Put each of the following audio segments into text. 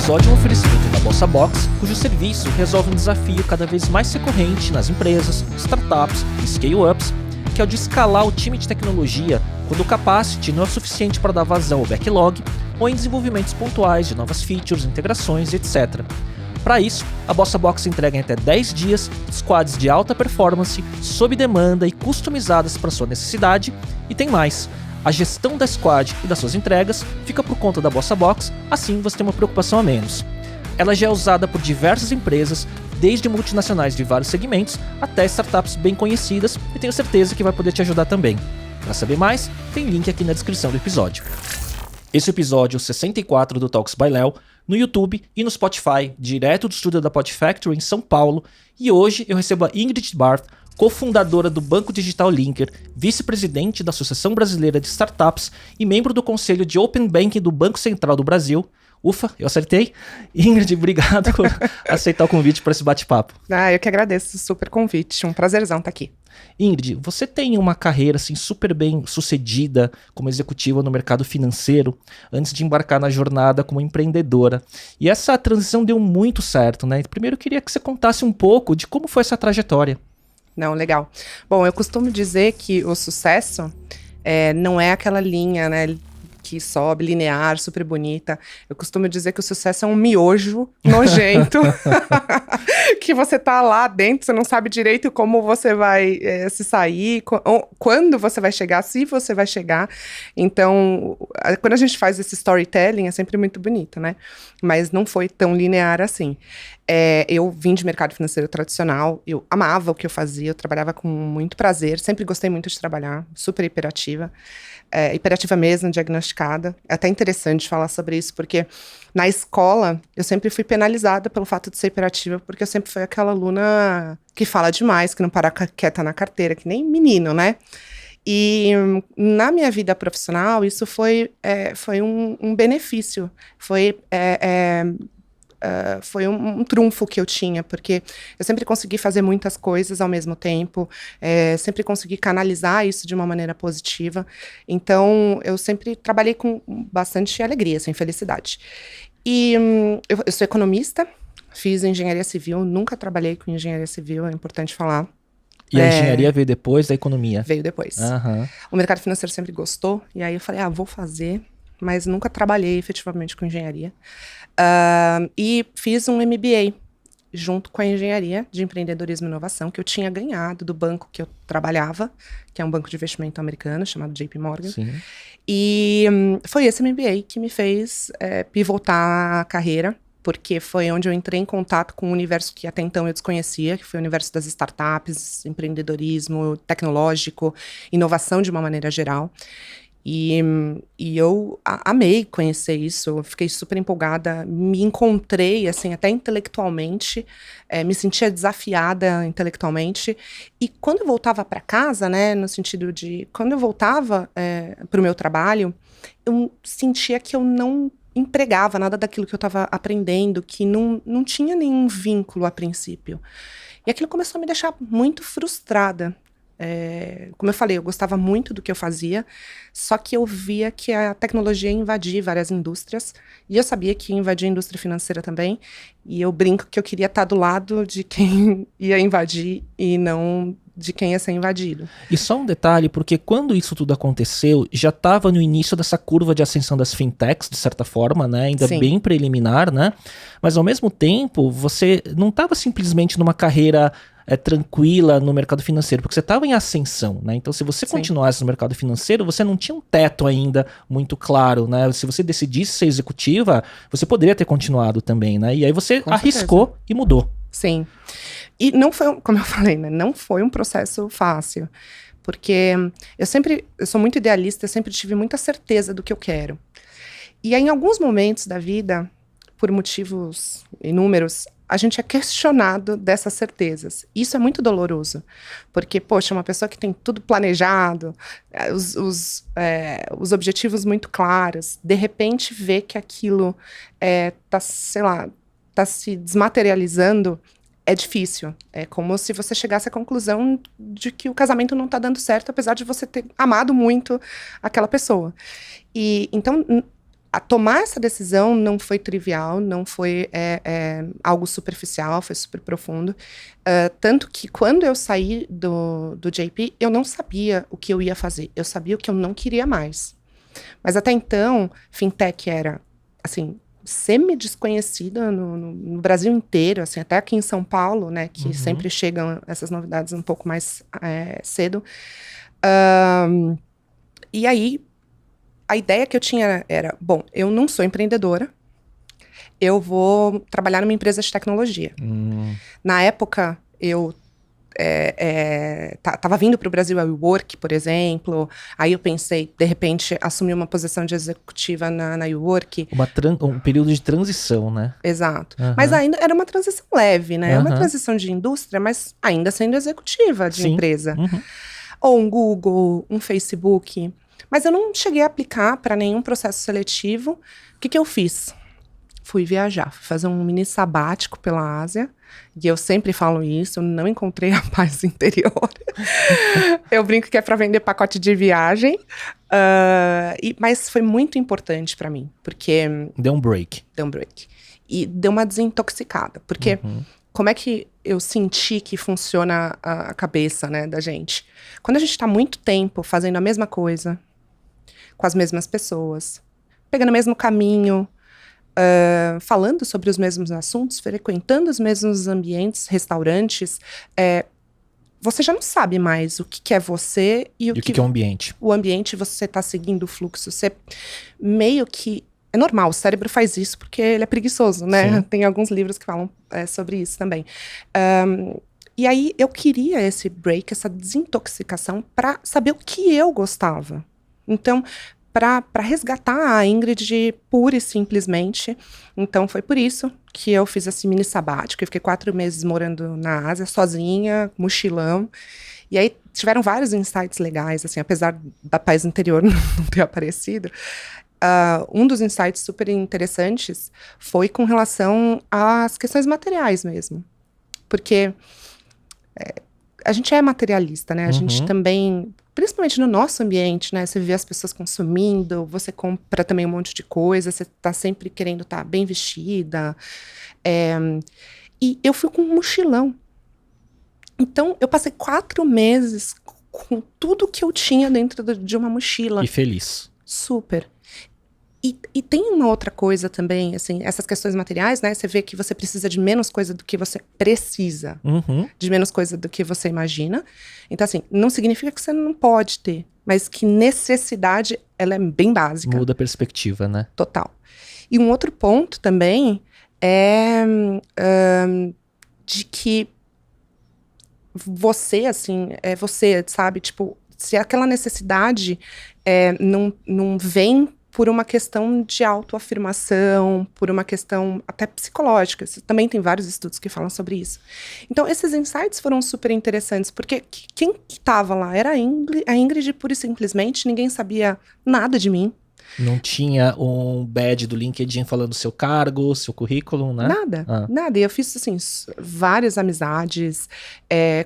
episódio é um oferecimento da BossaBox, cujo serviço resolve um desafio cada vez mais recorrente nas empresas, startups e scale-ups, que é o de escalar o time de tecnologia quando o capacity não é suficiente para dar vazão ao backlog ou em desenvolvimentos pontuais de novas features, integrações, etc. Para isso, a BossaBox entrega em até 10 dias squads de alta performance, sob demanda e customizadas para sua necessidade, e tem mais. A gestão da squad e das suas entregas fica por conta da BossaBox, assim você tem uma preocupação a menos. Ela já é usada por diversas empresas, desde multinacionais de vários segmentos até startups bem conhecidas, e tenho certeza que vai poder te ajudar também. Para saber mais, tem link aqui na descrição do episódio. Esse é o episódio 64 do Talks by Léo, no YouTube e no Spotify, direto do estúdio da Podfactory em São Paulo, e hoje eu recebo a Ingrid Barth, cofundadora do Banco Digital Linker, vice-presidente da Associação Brasileira de Startups e membro do Conselho de Open Banking do Banco Central do Brasil. Ufa, eu acertei. Ingrid, obrigado por aceitar o convite para esse bate-papo. Eu que agradeço, super convite, um prazerzão estar aqui. Ingrid, você tem uma carreira assim, super bem sucedida como executiva no mercado financeiro, antes de embarcar na jornada como empreendedora. E essa transição deu muito certo, né? Primeiro eu queria que você contasse um pouco de como foi essa trajetória. Não, legal. Bom, eu costumo dizer que o sucesso não é aquela linha, né, que sobe, linear, super bonita. Eu costumo dizer que o sucesso é um miojo nojento, que você tá lá dentro, você não sabe direito como você vai se sair, quando você vai chegar, se você vai chegar. Então, quando a gente faz esse storytelling, é sempre muito bonito, né? Mas não foi tão linear assim. Eu vim de mercado financeiro tradicional, eu amava o que eu fazia, eu trabalhava com muito prazer, sempre gostei muito de trabalhar, super hiperativa. Hiperativa mesmo, diagnosticada. É até interessante falar sobre isso, porque na escola eu sempre fui penalizada pelo fato de ser hiperativa, porque eu sempre fui aquela aluna que fala demais, que não para quieta na carteira, que nem menino, né? E na minha vida profissional, isso foi um benefício, foi um trunfo que eu tinha, porque eu sempre consegui fazer muitas coisas ao mesmo tempo, sempre consegui canalizar isso de uma maneira positiva. Então, eu sempre trabalhei com bastante alegria, assim, felicidade. E eu sou economista, fiz engenharia civil, nunca trabalhei com engenharia civil, é importante falar. E a engenharia veio depois da economia? Veio depois. Uhum. O mercado financeiro sempre gostou, e aí eu falei, vou fazer, mas nunca trabalhei efetivamente com engenharia. E fiz um MBA junto com a engenharia de empreendedorismo e inovação que eu tinha ganhado do banco que eu trabalhava, que é um banco de investimento americano chamado JP Morgan. Sim. E foi esse MBA que me fez pivotar a carreira, porque foi onde eu entrei em contato com um universo que até então eu desconhecia, que foi o universo das startups, empreendedorismo tecnológico, inovação de uma maneira geral. E eu amei conhecer isso, eu fiquei super empolgada, me encontrei, assim, até intelectualmente, me sentia desafiada intelectualmente, e quando eu voltava para casa, né, no sentido de, quando eu voltava para o meu trabalho, eu sentia que eu não empregava nada daquilo que eu estava aprendendo, que não tinha nenhum vínculo a princípio, e aquilo começou a me deixar muito frustrada. Como eu falei, eu gostava muito do que eu fazia, só que eu via que a tecnologia ia invadir várias indústrias, e eu sabia que ia invadir a indústria financeira também, e eu brinco que eu queria estar do lado de quem ia invadir e não de quem ia ser invadido. E só um detalhe, porque quando isso tudo aconteceu, já estava no início dessa curva de ascensão das fintechs, de certa forma, né? Ainda Sim. Bem preliminar, né? Mas ao mesmo tempo, você não estava simplesmente numa carreira tranquila no mercado financeiro, porque você estava em ascensão, né? Então, se você Sim. continuasse no mercado financeiro, você não tinha um teto ainda muito claro, né? Se você decidisse ser executiva, você poderia ter continuado também, né? E aí você Com arriscou certeza. e mudou. Sim. E não foi, como eu falei, né? Não foi um processo fácil, porque eu sou muito idealista, eu sempre tive muita certeza do que eu quero. E aí, em alguns momentos da vida, por motivos inúmeros, a gente é questionado dessas certezas. Isso é muito doloroso, porque, poxa, uma pessoa que tem tudo planejado, os objetivos muito claros, de repente vê que aquilo tá se desmaterializando, é difícil. É como se você chegasse à conclusão de que o casamento não tá dando certo, apesar de você ter amado muito aquela pessoa. E então, tomar essa decisão não foi trivial, não foi algo superficial, foi super profundo. Tanto que quando eu saí do JP, eu não sabia o que eu ia fazer. Eu sabia o que eu não queria mais. Mas até então, fintech era, assim, semi-desconhecida no Brasil inteiro, assim, até aqui em São Paulo, né, que sempre chegam essas novidades um pouco mais cedo. E aí, a ideia que eu tinha era, bom, eu não sou empreendedora, eu vou trabalhar numa empresa de tecnologia. Na época, eu tava vindo para o Brasil a WeWork, por exemplo, aí eu pensei, de repente, assumir uma posição de executiva na WeWork. Um período de transição, né? Exato. Mas ainda era uma transição leve, né? Uma transição de indústria, mas ainda sendo executiva de empresa. Ou um Google, um Facebook. Mas eu não cheguei a aplicar para nenhum processo seletivo. O que eu fiz? Fui viajar, fui fazer um mini sabático pela Ásia. E eu sempre falo isso, eu não encontrei a paz interior. Eu brinco que é para vender pacote de viagem. Mas foi muito importante para mim, porque... Deu um break. Deu um break. E deu uma desintoxicada, porque como é que eu senti que funciona a cabeça, né, da gente? Quando a gente tá muito tempo fazendo a mesma coisa, com as mesmas pessoas, pegando o mesmo caminho, falando sobre os mesmos assuntos, frequentando os mesmos ambientes, restaurantes, você já não sabe mais o que é você e o que é o ambiente. O ambiente, você tá seguindo o fluxo, você meio que... É normal, o cérebro faz isso porque ele é preguiçoso, né? Sim. Tem alguns livros que falam sobre isso também. E aí, eu queria esse break, essa desintoxicação, para saber o que eu gostava. Então, para resgatar a Ingrid pura e simplesmente. Então, foi por isso que eu fiz esse mini sabático. Eu fiquei 4 meses morando na Ásia, sozinha, mochilão. E aí, tiveram vários insights legais, assim, apesar da paz interior não ter aparecido. Um dos insights super interessantes foi com relação às questões materiais mesmo. Porque a gente é materialista, né? A gente também, principalmente no nosso ambiente, né? Você vê as pessoas consumindo, você compra também um monte de coisa, você tá sempre querendo estar bem vestida. E eu fui com um mochilão. Então, eu passei 4 meses com tudo que eu tinha dentro de uma mochila. E feliz. Super. E tem uma outra coisa também, assim, essas questões materiais, né? Você vê que você precisa de menos coisa do que você precisa. De menos coisa do que você imagina. Então, assim, não significa que você não pode ter. Mas que necessidade, ela é bem básica. Muda a perspectiva, né? Total. E um outro ponto também é de que você, assim, você, sabe? Tipo, se aquela necessidade não vem por uma questão de autoafirmação, por uma questão até psicológica. Também tem vários estudos que falam sobre isso. Então, esses insights foram super interessantes, porque quem estava lá era a Ingrid pura e simplesmente, ninguém sabia nada de mim. Não tinha um badge do LinkedIn falando seu cargo, seu currículo, né? Nada. E eu fiz, assim, várias amizades,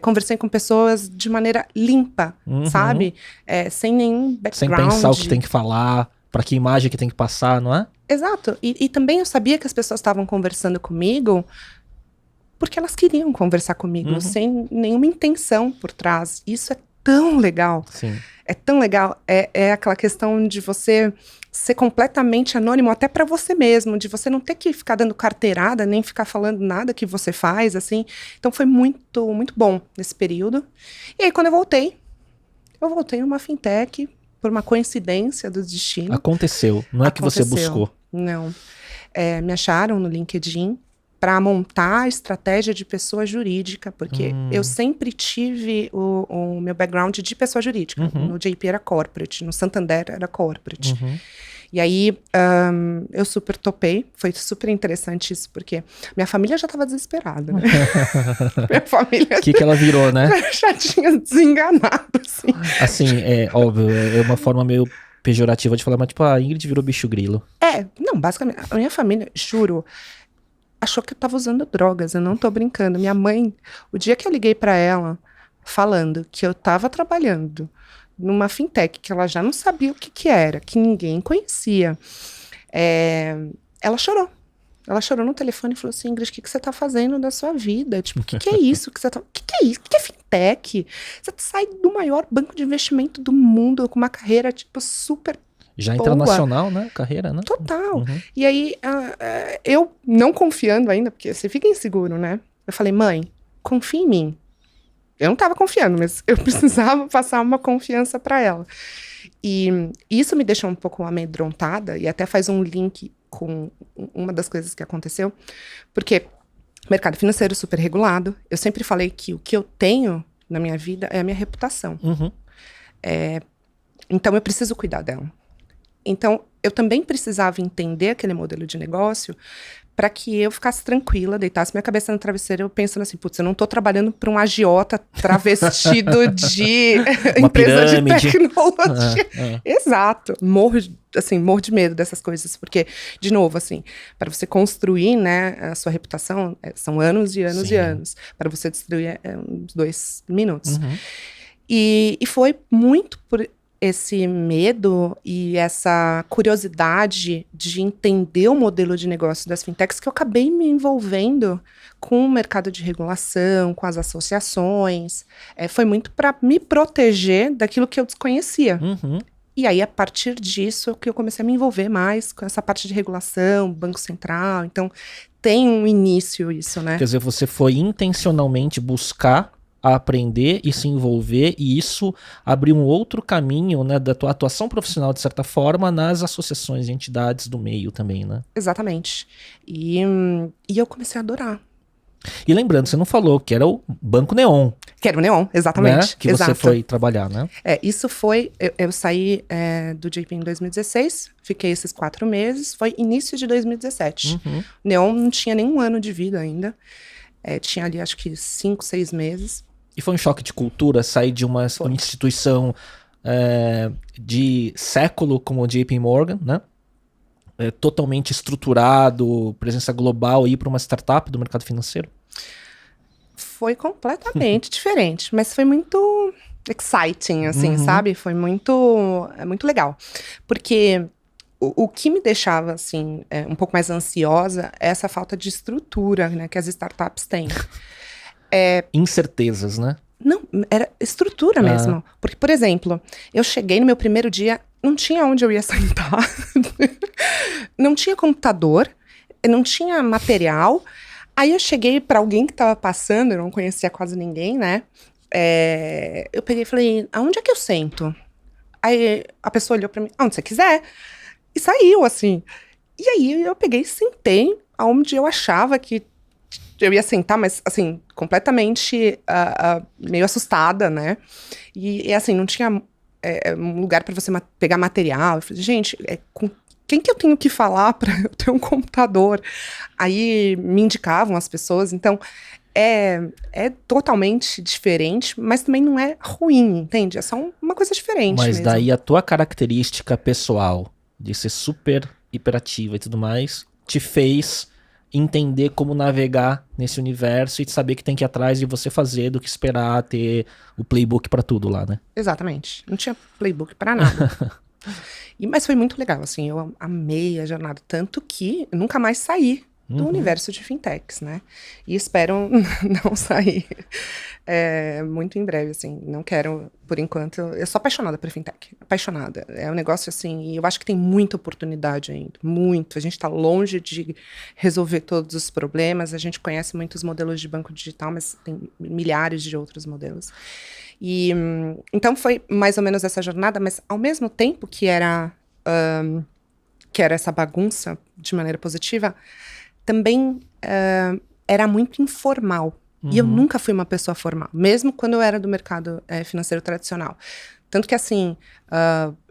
conversei com pessoas de maneira limpa, sabe? Sem nenhum background. Sem pensar o que tem que falar, para que imagem que tem que passar, não é? Exato. E também eu sabia que as pessoas estavam conversando comigo porque elas queriam conversar comigo, sem nenhuma intenção por trás. Isso é tão legal. Sim. É tão legal. É aquela questão de você ser completamente anônimo, até para você mesmo, de você não ter que ficar dando carteirada, nem ficar falando nada que você faz, assim. Então foi muito, muito bom nesse período. E aí, quando eu voltei numa fintech, por uma coincidência do destino. Aconteceu, não é que você buscou. Não. Me acharam no LinkedIn para montar a estratégia de pessoa jurídica, porque eu sempre tive o meu background de pessoa jurídica. No JP era corporate, no Santander era corporate. E aí, eu super topei, foi super interessante isso, porque minha família já estava desesperada, né? Minha família... O que ela virou, né? Já tinha desenganado, assim. Assim, óbvio, é uma forma meio pejorativa de falar, mas tipo, a Ingrid virou bicho grilo. Não, basicamente, a minha família, juro, achou que eu tava usando drogas, eu não tô brincando. Minha mãe, o dia que eu liguei pra ela, falando que eu tava trabalhando numa fintech, que ela já não sabia o que era, que ninguém conhecia, Ela chorou. Ela chorou no telefone e falou assim, Ingrid, o que você tá fazendo da sua vida? Tipo, o que é isso que você tá... O que é isso? O que é fintech? Você sai do maior banco de investimento do mundo com uma carreira, tipo, super Já boa. Internacional, né? Carreira, né? Total. E aí, eu não confiando ainda, porque você fica inseguro, né? Eu falei, mãe, confia em mim. Eu não tava confiando, mas eu precisava passar uma confiança para ela. E isso me deixou um pouco amedrontada, e até faz um link com uma das coisas que aconteceu, porque mercado financeiro super regulado, eu sempre falei que o que eu tenho na minha vida é a minha reputação. Então eu preciso cuidar dela. Então eu também precisava entender aquele modelo de negócio para que eu ficasse tranquila, deitasse minha cabeça no travesseiro, eu pensando assim, putz, eu não tô trabalhando para um agiota travestido de empresa pirâmide. De tecnologia. Exato. Morro de medo dessas coisas, porque, de novo, assim, para você construir, né, a sua reputação, são anos e anos e anos. Para você destruir, uns 2 minutos. E foi muito por esse medo e essa curiosidade de entender o modelo de negócio das fintechs que eu acabei me envolvendo com o mercado de regulação, com as associações. Foi muito para me proteger daquilo que eu desconhecia. E aí, a partir disso, que eu comecei a me envolver mais com essa parte de regulação, Banco Central. Então, tem um início isso, né? Quer dizer, você foi intencionalmente buscar a aprender e se envolver, e isso abriu um outro caminho, né, da tua atuação profissional, de certa forma, nas associações e entidades do meio também, né? Exatamente. E eu comecei a adorar. E lembrando, você não falou que era o Banco Neon. Que era o Neon, exatamente. Né? Que você foi trabalhar, né? Isso foi... Eu saí do JP em 2016, fiquei esses 4 meses, foi início de 2017. Neon não tinha nenhum ano de vida ainda. Tinha ali, acho que 5, 6 meses. E foi um choque de cultura sair de uma instituição de século como o JP Morgan, né? Totalmente estruturado, presença global, e ir para uma startup do mercado financeiro? Foi completamente diferente, mas foi muito exciting, assim, sabe? Foi muito legal. Porque o que me deixava, assim, um pouco mais ansiosa é essa falta de estrutura, né, que as startups têm. Incertezas, né? Não, era estrutura mesmo. Porque, por exemplo, eu cheguei no meu primeiro dia, não tinha onde eu ia sentar, não tinha computador, não tinha material. Aí eu cheguei para alguém que estava passando, eu não conhecia quase ninguém, né? Eu peguei e falei, aonde é que eu sento? Aí a pessoa olhou para mim, aonde você quiser. E saiu, assim. E aí eu peguei e sentei aonde eu achava que eu ia sentar, mas, assim, completamente meio assustada, né? E assim, não tinha um lugar para você pegar material. Eu falei, gente, com quem que eu tenho que falar para eu ter um computador? Aí me indicavam as pessoas. Então, é totalmente diferente, mas também não é ruim, entende? É só uma coisa diferente Mas mesmo. daí a tua característica pessoal de ser super hiperativa e tudo mais te fez entender como navegar nesse universo e saber que tem que ir atrás de você fazer do que esperar ter o playbook pra tudo lá, né? Exatamente. Não tinha playbook pra nada. Mas foi muito legal, assim, eu amei a jornada, tanto que eu nunca mais saí do universo de fintechs, né? E espero não sair muito em breve, assim, não quero, por enquanto, eu sou apaixonada por fintech, apaixonada, é um negócio assim, e eu acho que tem muita oportunidade ainda, muito, a gente tá longe de resolver todos os problemas, a gente conhece muitos modelos de banco digital, mas tem milhares de outros modelos. E então foi mais ou menos essa jornada, mas ao mesmo tempo que era essa bagunça de maneira positiva, também era muito informal. E eu nunca fui uma pessoa formal, mesmo quando eu era do mercado financeiro tradicional. Tanto que, assim,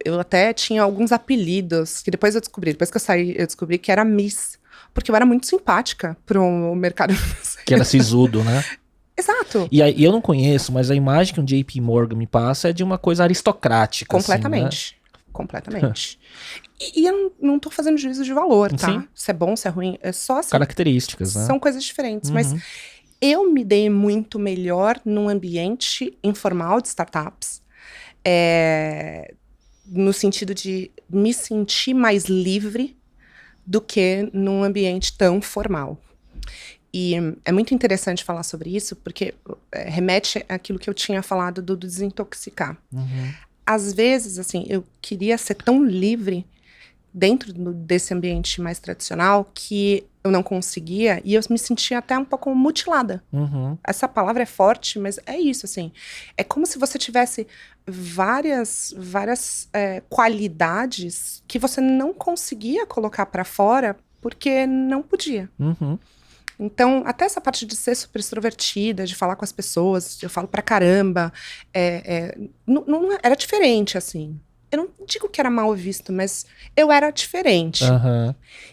eu até tinha alguns apelidos, que depois que eu saí, eu descobri que era Miss. Porque eu era muito simpática pro mercado financeiro. Que era sisudo, né? Exato. E eu não conheço, mas a imagem que um JP Morgan me passa é de uma coisa aristocrática. Completamente. Assim, né? Completamente. E eu não tô fazendo juízo de valor, tá? Sim. Se é bom, se é ruim, é só assim. Características, né? São coisas diferentes, mas eu me dei muito melhor num ambiente informal de startups, no sentido de me sentir mais livre do que num ambiente tão formal. E é muito interessante falar sobre isso, porque remete àquilo que eu tinha falado do desintoxicar. Às vezes, assim, eu queria ser tão livre dentro desse ambiente mais tradicional que eu não conseguia e eu me sentia até um pouco mutilada. Essa palavra é forte, mas é isso, assim. É como se você tivesse várias qualidades que você não conseguia colocar para fora porque não podia. Então, até essa parte de ser super extrovertida, de falar com as pessoas, eu falo pra caramba, não era diferente, assim. Eu não digo que era mal visto, mas eu era diferente.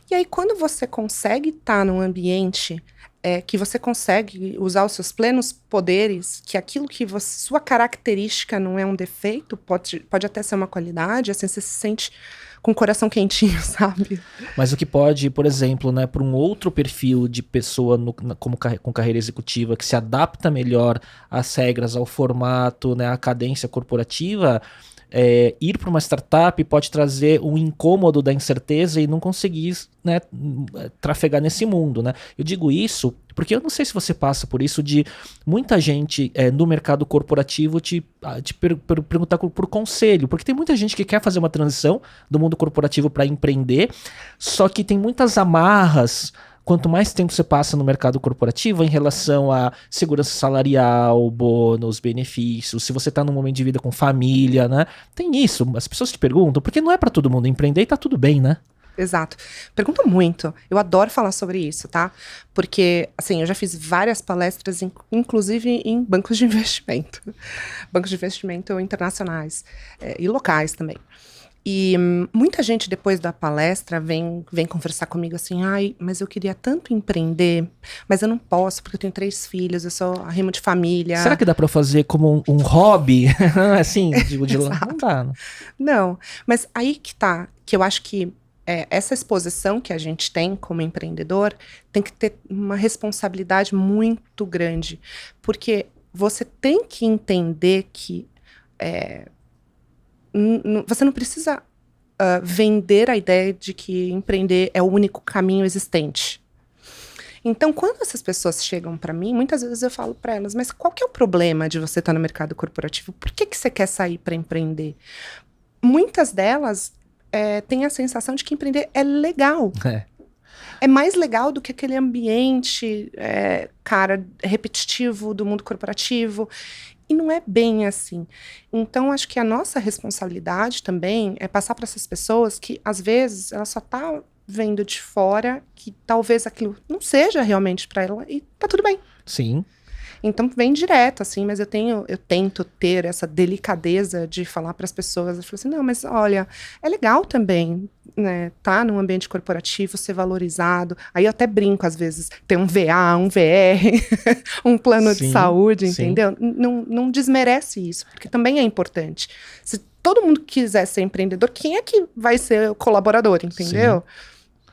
E aí, quando você consegue estar num ambiente que você consegue usar os seus plenos poderes, que aquilo que sua característica não é um defeito, pode até ser uma qualidade, assim, você se sente com o coração quentinho, sabe? Mas o que pode, por exemplo, né, para um outro perfil de pessoa com carreira executiva que se adapta melhor às regras, ao formato, né, à cadência corporativa, ir para uma startup pode trazer um incômodo da incerteza e não conseguir, né, trafegar nesse mundo, né? Eu digo isso porque eu não sei se você passa por isso de muita gente no mercado corporativo te perguntar por conselho, porque tem muita gente que quer fazer uma transição do mundo corporativo para empreender, só que tem muitas amarras. Quanto mais tempo você passa no mercado corporativo em relação a segurança salarial, bônus, benefícios, se você está num momento de vida com família, né? Tem isso, as pessoas te perguntam, porque não é para todo mundo empreender e tá tudo bem, né? Exato. Perguntam muito. Eu adoro falar sobre isso, tá? Porque, assim, eu já fiz várias palestras, inclusive em bancos de investimento. Bancos de investimento internacionais e locais também. E muita gente, depois da palestra, vem conversar comigo assim, ai, mas eu queria tanto empreender, mas eu não posso, porque eu tenho 3 filhos, eu sou arrimo de família. Será que dá pra fazer como um hobby? Assim, de lá? Não dá. Não, mas aí que tá, que eu acho que essa exposição que a gente tem como empreendedor tem que ter uma responsabilidade muito grande, porque você tem que entender que você não precisa vender a ideia de que empreender é o único caminho existente. Então, quando essas pessoas chegam para mim, muitas vezes eu falo para elas, mas qual que é o problema de você estar no mercado corporativo? Por que você quer sair para empreender? Muitas delas têm a sensação de que empreender é legal. É mais legal do que aquele ambiente, repetitivo do mundo corporativo. E não é bem assim. Então, acho que a nossa responsabilidade também é passar para essas pessoas que, às vezes, ela só está vendo de fora que talvez aquilo não seja realmente para ela e tá tudo bem. Sim. Então, vem direto, assim, mas eu tento ter essa delicadeza de falar para as pessoas. Eu falo assim, não, mas olha, é legal também, né, tá num ambiente corporativo, ser valorizado. Aí eu até brinco, às vezes, ter um VA, um VR, um plano de saúde, entendeu? Não desmerece isso, porque também é importante. Se todo mundo quiser ser empreendedor, quem é que vai ser o colaborador, entendeu?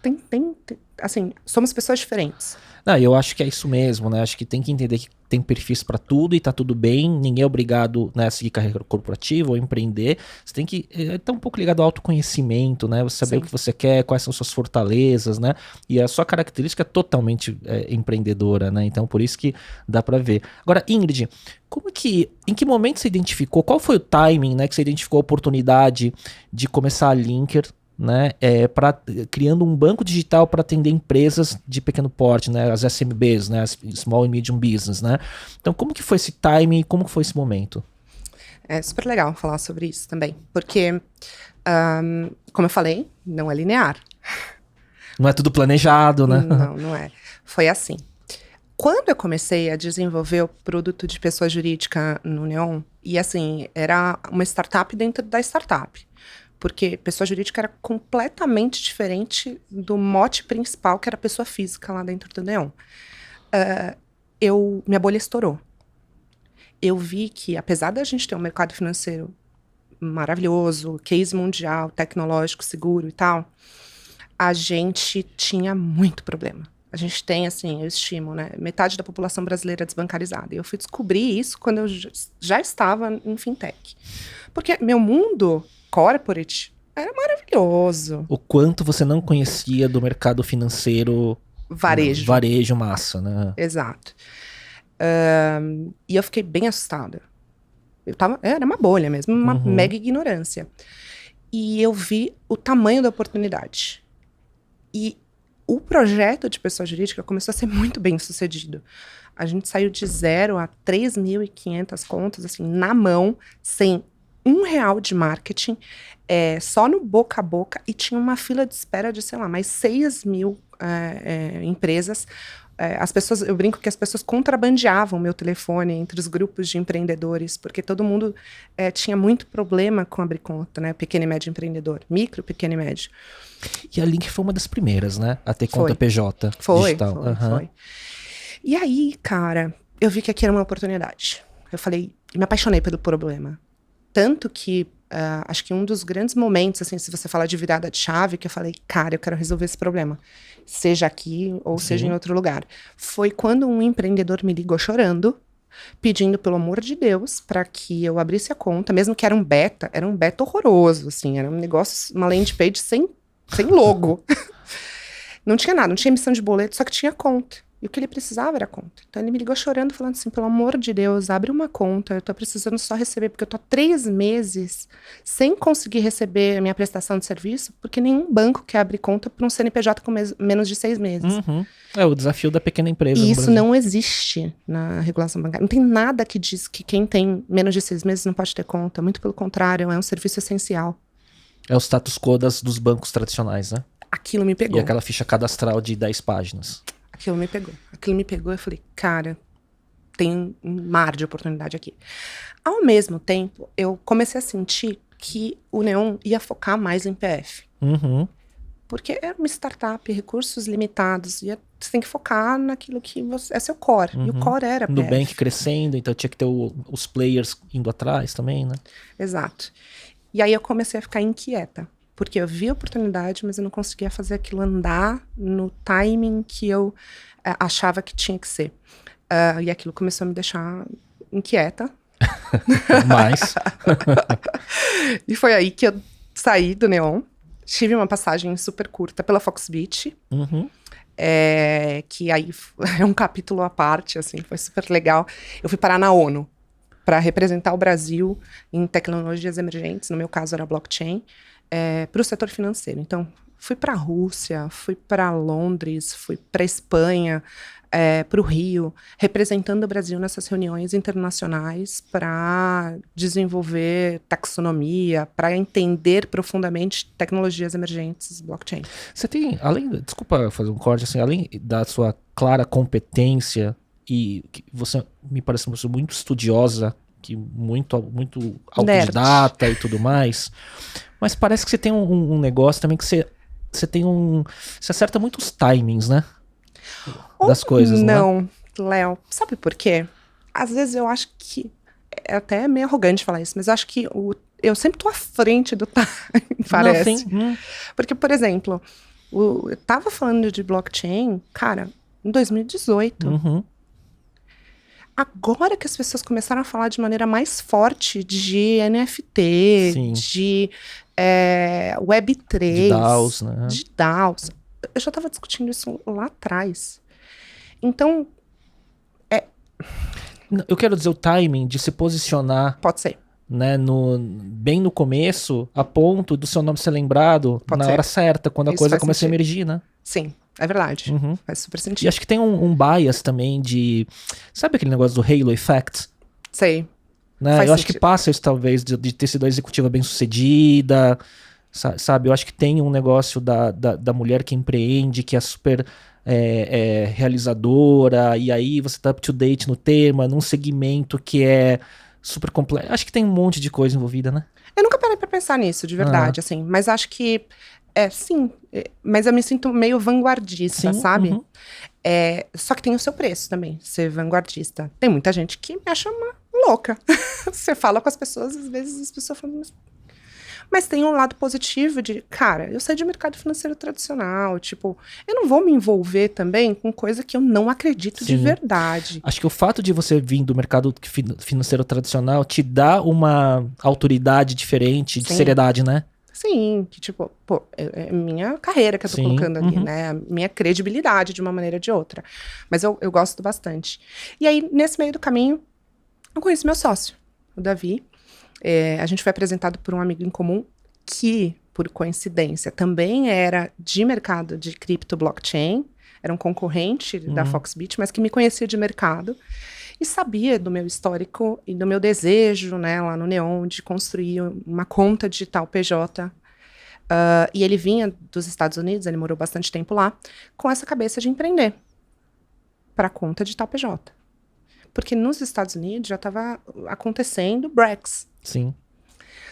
Tem, assim, somos pessoas diferentes. Não, eu acho que é isso mesmo, né? Acho que tem que entender que tem perfis para tudo e tá tudo bem. Ninguém é obrigado, né, a seguir carreira corporativa ou empreender. Você tem que estar um pouco ligado ao autoconhecimento, né? Você saber o que você quer, quais são suas fortalezas, né? E a sua característica é totalmente empreendedora, né? Então, por isso que dá para ver. Agora, Ingrid, em que momento você identificou, qual foi o timing, né, que você identificou a oportunidade de começar a Linker, né, criando um banco digital para atender empresas de pequeno porte, né, as SMBs, né, as Small and Medium Business, né? Então, como que foi esse timing, como que foi esse momento? É super legal falar sobre isso também, porque, como eu falei, não é linear. Não é tudo planejado, né? Não é. Foi assim. Quando eu comecei a desenvolver o produto de pessoa jurídica no Neon, e assim, era uma startup dentro da startup. Porque pessoa jurídica era completamente diferente do mote principal, que era pessoa física lá dentro do Neon. Minha bolha estourou. Eu vi que, apesar da gente ter um mercado financeiro maravilhoso, case mundial, tecnológico, seguro e tal, a gente tinha muito problema. A gente tem, assim, eu estimo, né, metade da população brasileira desbancarizada. E eu fui descobrir isso quando eu já estava em fintech. Porque meu mundo corporate Era maravilhoso. O quanto você não conhecia do mercado financeiro... Varejo. Varejo massa, né? Exato. E eu fiquei bem assustada. Era uma bolha mesmo, uma mega ignorância. E eu vi o tamanho da oportunidade. E o projeto de pessoa jurídica começou a ser muito bem sucedido. A gente saiu de 0 a 3.500 contas, assim, na mão, sem R$1 de marketing, só no boca a boca, e tinha uma fila de espera de, sei lá, mais 6.000 empresas. As pessoas, eu brinco que as pessoas contrabandeavam meu telefone entre os grupos de empreendedores, porque todo mundo tinha muito problema com abrir conta, né? Pequeno e médio empreendedor, micro, pequeno e médio. E a Link foi uma das primeiras, né? A ter conta PJ digital. Foi. E aí, cara, eu vi que aqui era uma oportunidade. Eu falei, me apaixonei pelo problema. Tanto que, acho que um dos grandes momentos, assim, se você falar de virada de chave, que eu falei, cara, eu quero resolver esse problema. Seja aqui ou seja em outro lugar. Foi quando um empreendedor me ligou chorando, pedindo, pelo amor de Deus, para que eu abrisse a conta, mesmo que era um beta horroroso, assim, era um negócio, uma landing page sem logo. Não tinha nada, não tinha emissão de boleto, só que tinha conta. E o que ele precisava era conta. Então ele me ligou chorando, falando assim, pelo amor de Deus, abre uma conta, eu tô precisando só receber, porque eu tô há 3 meses sem conseguir receber a minha prestação de serviço, porque nenhum banco quer abrir conta para um CNPJ com menos de 6 meses. É o desafio da pequena empresa. E isso não existe na regulação bancária. Não tem nada que diz que quem tem menos de 6 meses não pode ter conta. Muito pelo contrário, é um serviço essencial. É o status quo dos bancos tradicionais, né? Aquilo me pegou. E aquela ficha cadastral de 10 páginas. Aquilo me pegou, eu falei, cara, tem um mar de oportunidade aqui. Ao mesmo tempo, eu comecei a sentir que o Neon ia focar mais em PF. Porque era uma startup, recursos limitados, e você tem que focar naquilo que é seu core. E o core era PF. Nubank crescendo, então tinha que ter os players indo atrás também, né? Exato. E aí eu comecei a ficar inquieta. Porque eu vi a oportunidade, mas eu não conseguia fazer aquilo andar no timing que eu achava que tinha que ser. E aquilo começou a me deixar inquieta. Mas... E foi aí que eu saí do Neon. Tive uma passagem super curta pela Foxbit. Que aí é um capítulo à parte, assim, foi super legal. Eu fui parar na ONU para representar o Brasil em tecnologias emergentes. No meu caso era blockchain. Para o setor financeiro. Então, fui para a Rússia, fui para Londres, fui para a Espanha, para o Rio, representando o Brasil nessas reuniões internacionais para desenvolver taxonomia, para entender profundamente tecnologias emergentes, blockchain. Você tem, desculpa fazer um corte, assim, além da sua clara competência, e que você me parece uma pessoa muito estudiosa, que muito autodidata e tudo mais, mas parece que você tem um negócio também que você tem você acerta muitos timings, né? Das coisas, não, Léo. Sabe por quê? Às vezes eu acho que, é até meio arrogante falar isso, mas eu acho que eu sempre tô à frente do timing, parece. Porque, por exemplo, eu tava falando de blockchain, cara, em 2018. Agora que as pessoas começaram a falar de maneira mais forte de NFT, de Web3, de DAOs, né? De DAOs. Eu já estava discutindo isso lá atrás. Então, eu quero dizer o timing de se posicionar. Pode ser. Né, bem no começo, a ponto do seu nome ser lembrado na hora certa, quando a coisa começa a emergir, né? Sim. É verdade, faz super sentido. E acho que tem um bias também sabe aquele negócio do Halo Effect? Sei. Né? Eu acho que passa isso talvez de ter sido a executiva bem sucedida, sabe? Eu acho que tem um negócio da mulher que empreende, que é super realizadora, e aí você tá up to date no tema, num segmento que é super complexo. Acho que tem um monte de coisa envolvida, né? Eu nunca parei pra pensar nisso, de verdade, assim, mas acho que sim, mas eu me sinto meio vanguardista, sabe? Só que tem o seu preço também, ser vanguardista. Tem muita gente que me acha uma louca. Você fala com as pessoas, às vezes as pessoas falam... Mas tem um lado positivo de, cara, eu saí de mercado financeiro tradicional, tipo, eu não vou me envolver também com coisa que eu não acredito de verdade. Acho que o fato de você vir do mercado financeiro tradicional te dá uma autoridade diferente, de seriedade, né? Sim, que tipo, pô, é minha carreira que eu tô Sim, colocando ali, uhum. né? A minha credibilidade de uma maneira ou de outra. Mas eu gosto bastante. E aí, nesse meio do caminho, eu conheci meu sócio, o Davi. A gente foi apresentado por um amigo em comum que, por coincidência, também era de mercado de cripto blockchain, era um concorrente da Foxbit, mas que me conhecia de mercado e sabia do meu histórico e do meu desejo, né, lá no Neon, de construir uma conta digital PJ. E ele vinha dos Estados Unidos, ele morou bastante tempo lá, com essa cabeça de empreender para conta digital PJ. Porque nos Estados Unidos já estava acontecendo Brex. Sim.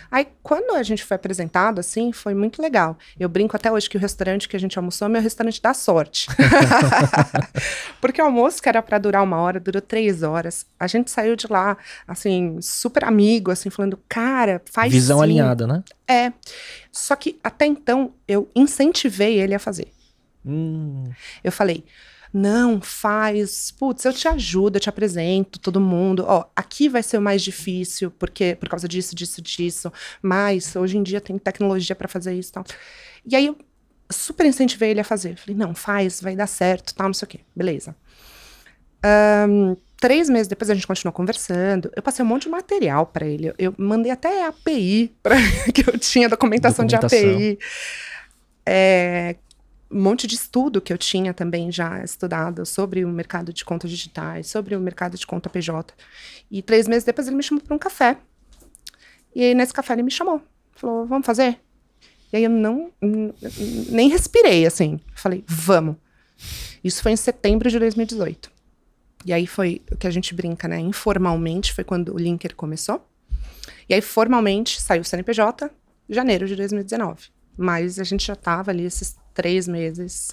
Aí, quando a gente foi apresentado, assim, foi muito legal. Eu brinco até hoje que o restaurante que a gente almoçou é meu restaurante da sorte. Porque o almoço, que era para durar 1 hora, durou 3 horas. A gente saiu de lá, assim, super amigo, assim, falando, cara, faz Visão sim. alinhada, né? Só que, até então, eu incentivei ele a fazer. Eu falei, não, faz, putz, eu te ajudo, eu te apresento todo mundo, ó, aqui vai ser o mais difícil, porque por causa disso, mas hoje em dia tem tecnologia pra fazer isso e tal. E aí eu super incentivei ele a fazer, falei, não, faz, vai dar certo, tal, não sei o quê, beleza. 3 meses depois a gente continuou conversando, eu passei um monte de material pra ele, eu mandei até a API, que eu tinha documentação de API, um monte de estudo que eu tinha também já estudado sobre o mercado de contas digitais, sobre o mercado de conta PJ. E 3 meses depois ele me chamou para um café. E aí nesse café ele me chamou. Falou, vamos fazer? E aí eu nem respirei, assim. Falei, vamos. Isso foi em setembro de 2018. E aí foi o que a gente brinca, né? Informalmente foi quando o Linker começou. E aí formalmente saiu o CNPJ em janeiro de 2019. Mas a gente já estava ali esses 3 meses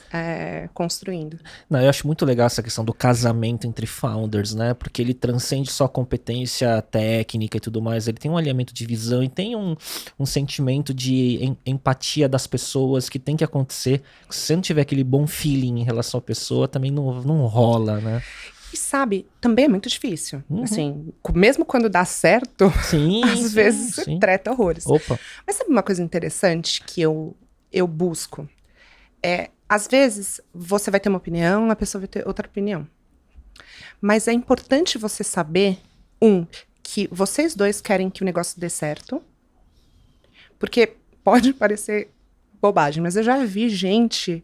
construindo. Não, eu acho muito legal essa questão do casamento entre founders, né? Porque ele transcende só competência técnica e tudo mais. Ele tem um alinhamento de visão e tem um sentimento de empatia das pessoas que tem que acontecer. Se você não tiver aquele bom feeling em relação à pessoa, também não rola, né? E sabe, também é muito difícil. Assim, mesmo quando dá certo, às vezes você treta horrores. Opa. Mas sabe uma coisa interessante que eu busco? Às vezes, você vai ter uma opinião, a pessoa vai ter outra opinião. Mas é importante você saber, que vocês dois querem que o negócio dê certo. Porque pode parecer bobagem, mas eu já vi gente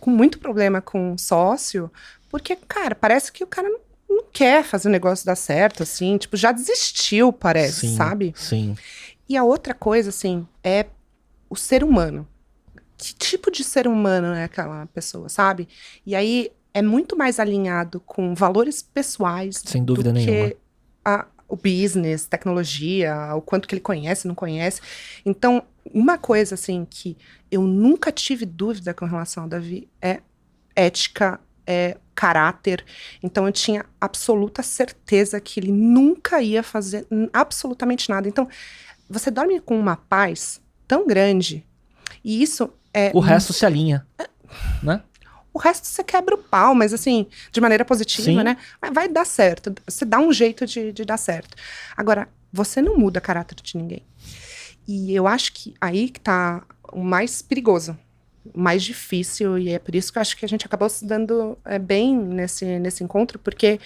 com muito problema com sócio, porque, cara, parece que o cara não quer fazer o negócio dar certo, assim, tipo, já desistiu, parece, sabe? Sim. E a outra coisa, assim, é o ser humano. Que tipo de ser humano é aquela pessoa, sabe? E aí é muito mais alinhado com valores pessoais sem dúvida do nenhuma. que o business, tecnologia, o quanto que ele conhece, não conhece. Então, uma coisa assim que eu nunca tive dúvida com relação ao Davi é ética, é caráter. Então eu tinha absoluta certeza que ele nunca ia fazer absolutamente nada. Então, você dorme com uma paz tão grande, e isso o resto se alinha, né? O resto você quebra o pau, mas assim, de maneira positiva, Sim. né? Mas vai dar certo. Você dá um jeito de dar certo. Agora, você não muda caráter de ninguém. E eu acho que aí que tá o mais perigoso, o mais difícil, e é por isso que eu acho que a gente acabou se dando bem nesse encontro, porque,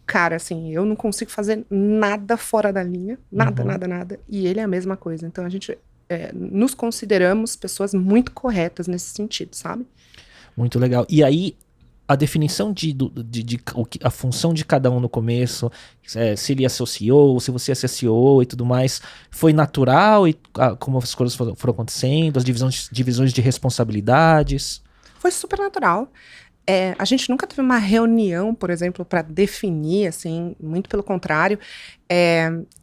cara, assim, eu não consigo fazer nada fora da linha, nada, e ele é a mesma coisa. Então a gente nos consideramos pessoas muito corretas nesse sentido, sabe? Muito legal. E aí, a definição a função de cada um no começo, se ele ia ser o CEO, se você ia ser CEO e tudo mais, foi natural e como as coisas foram acontecendo, as divisões de responsabilidades? Foi super natural. A gente nunca teve uma reunião, por exemplo, para definir, assim, muito pelo contrário.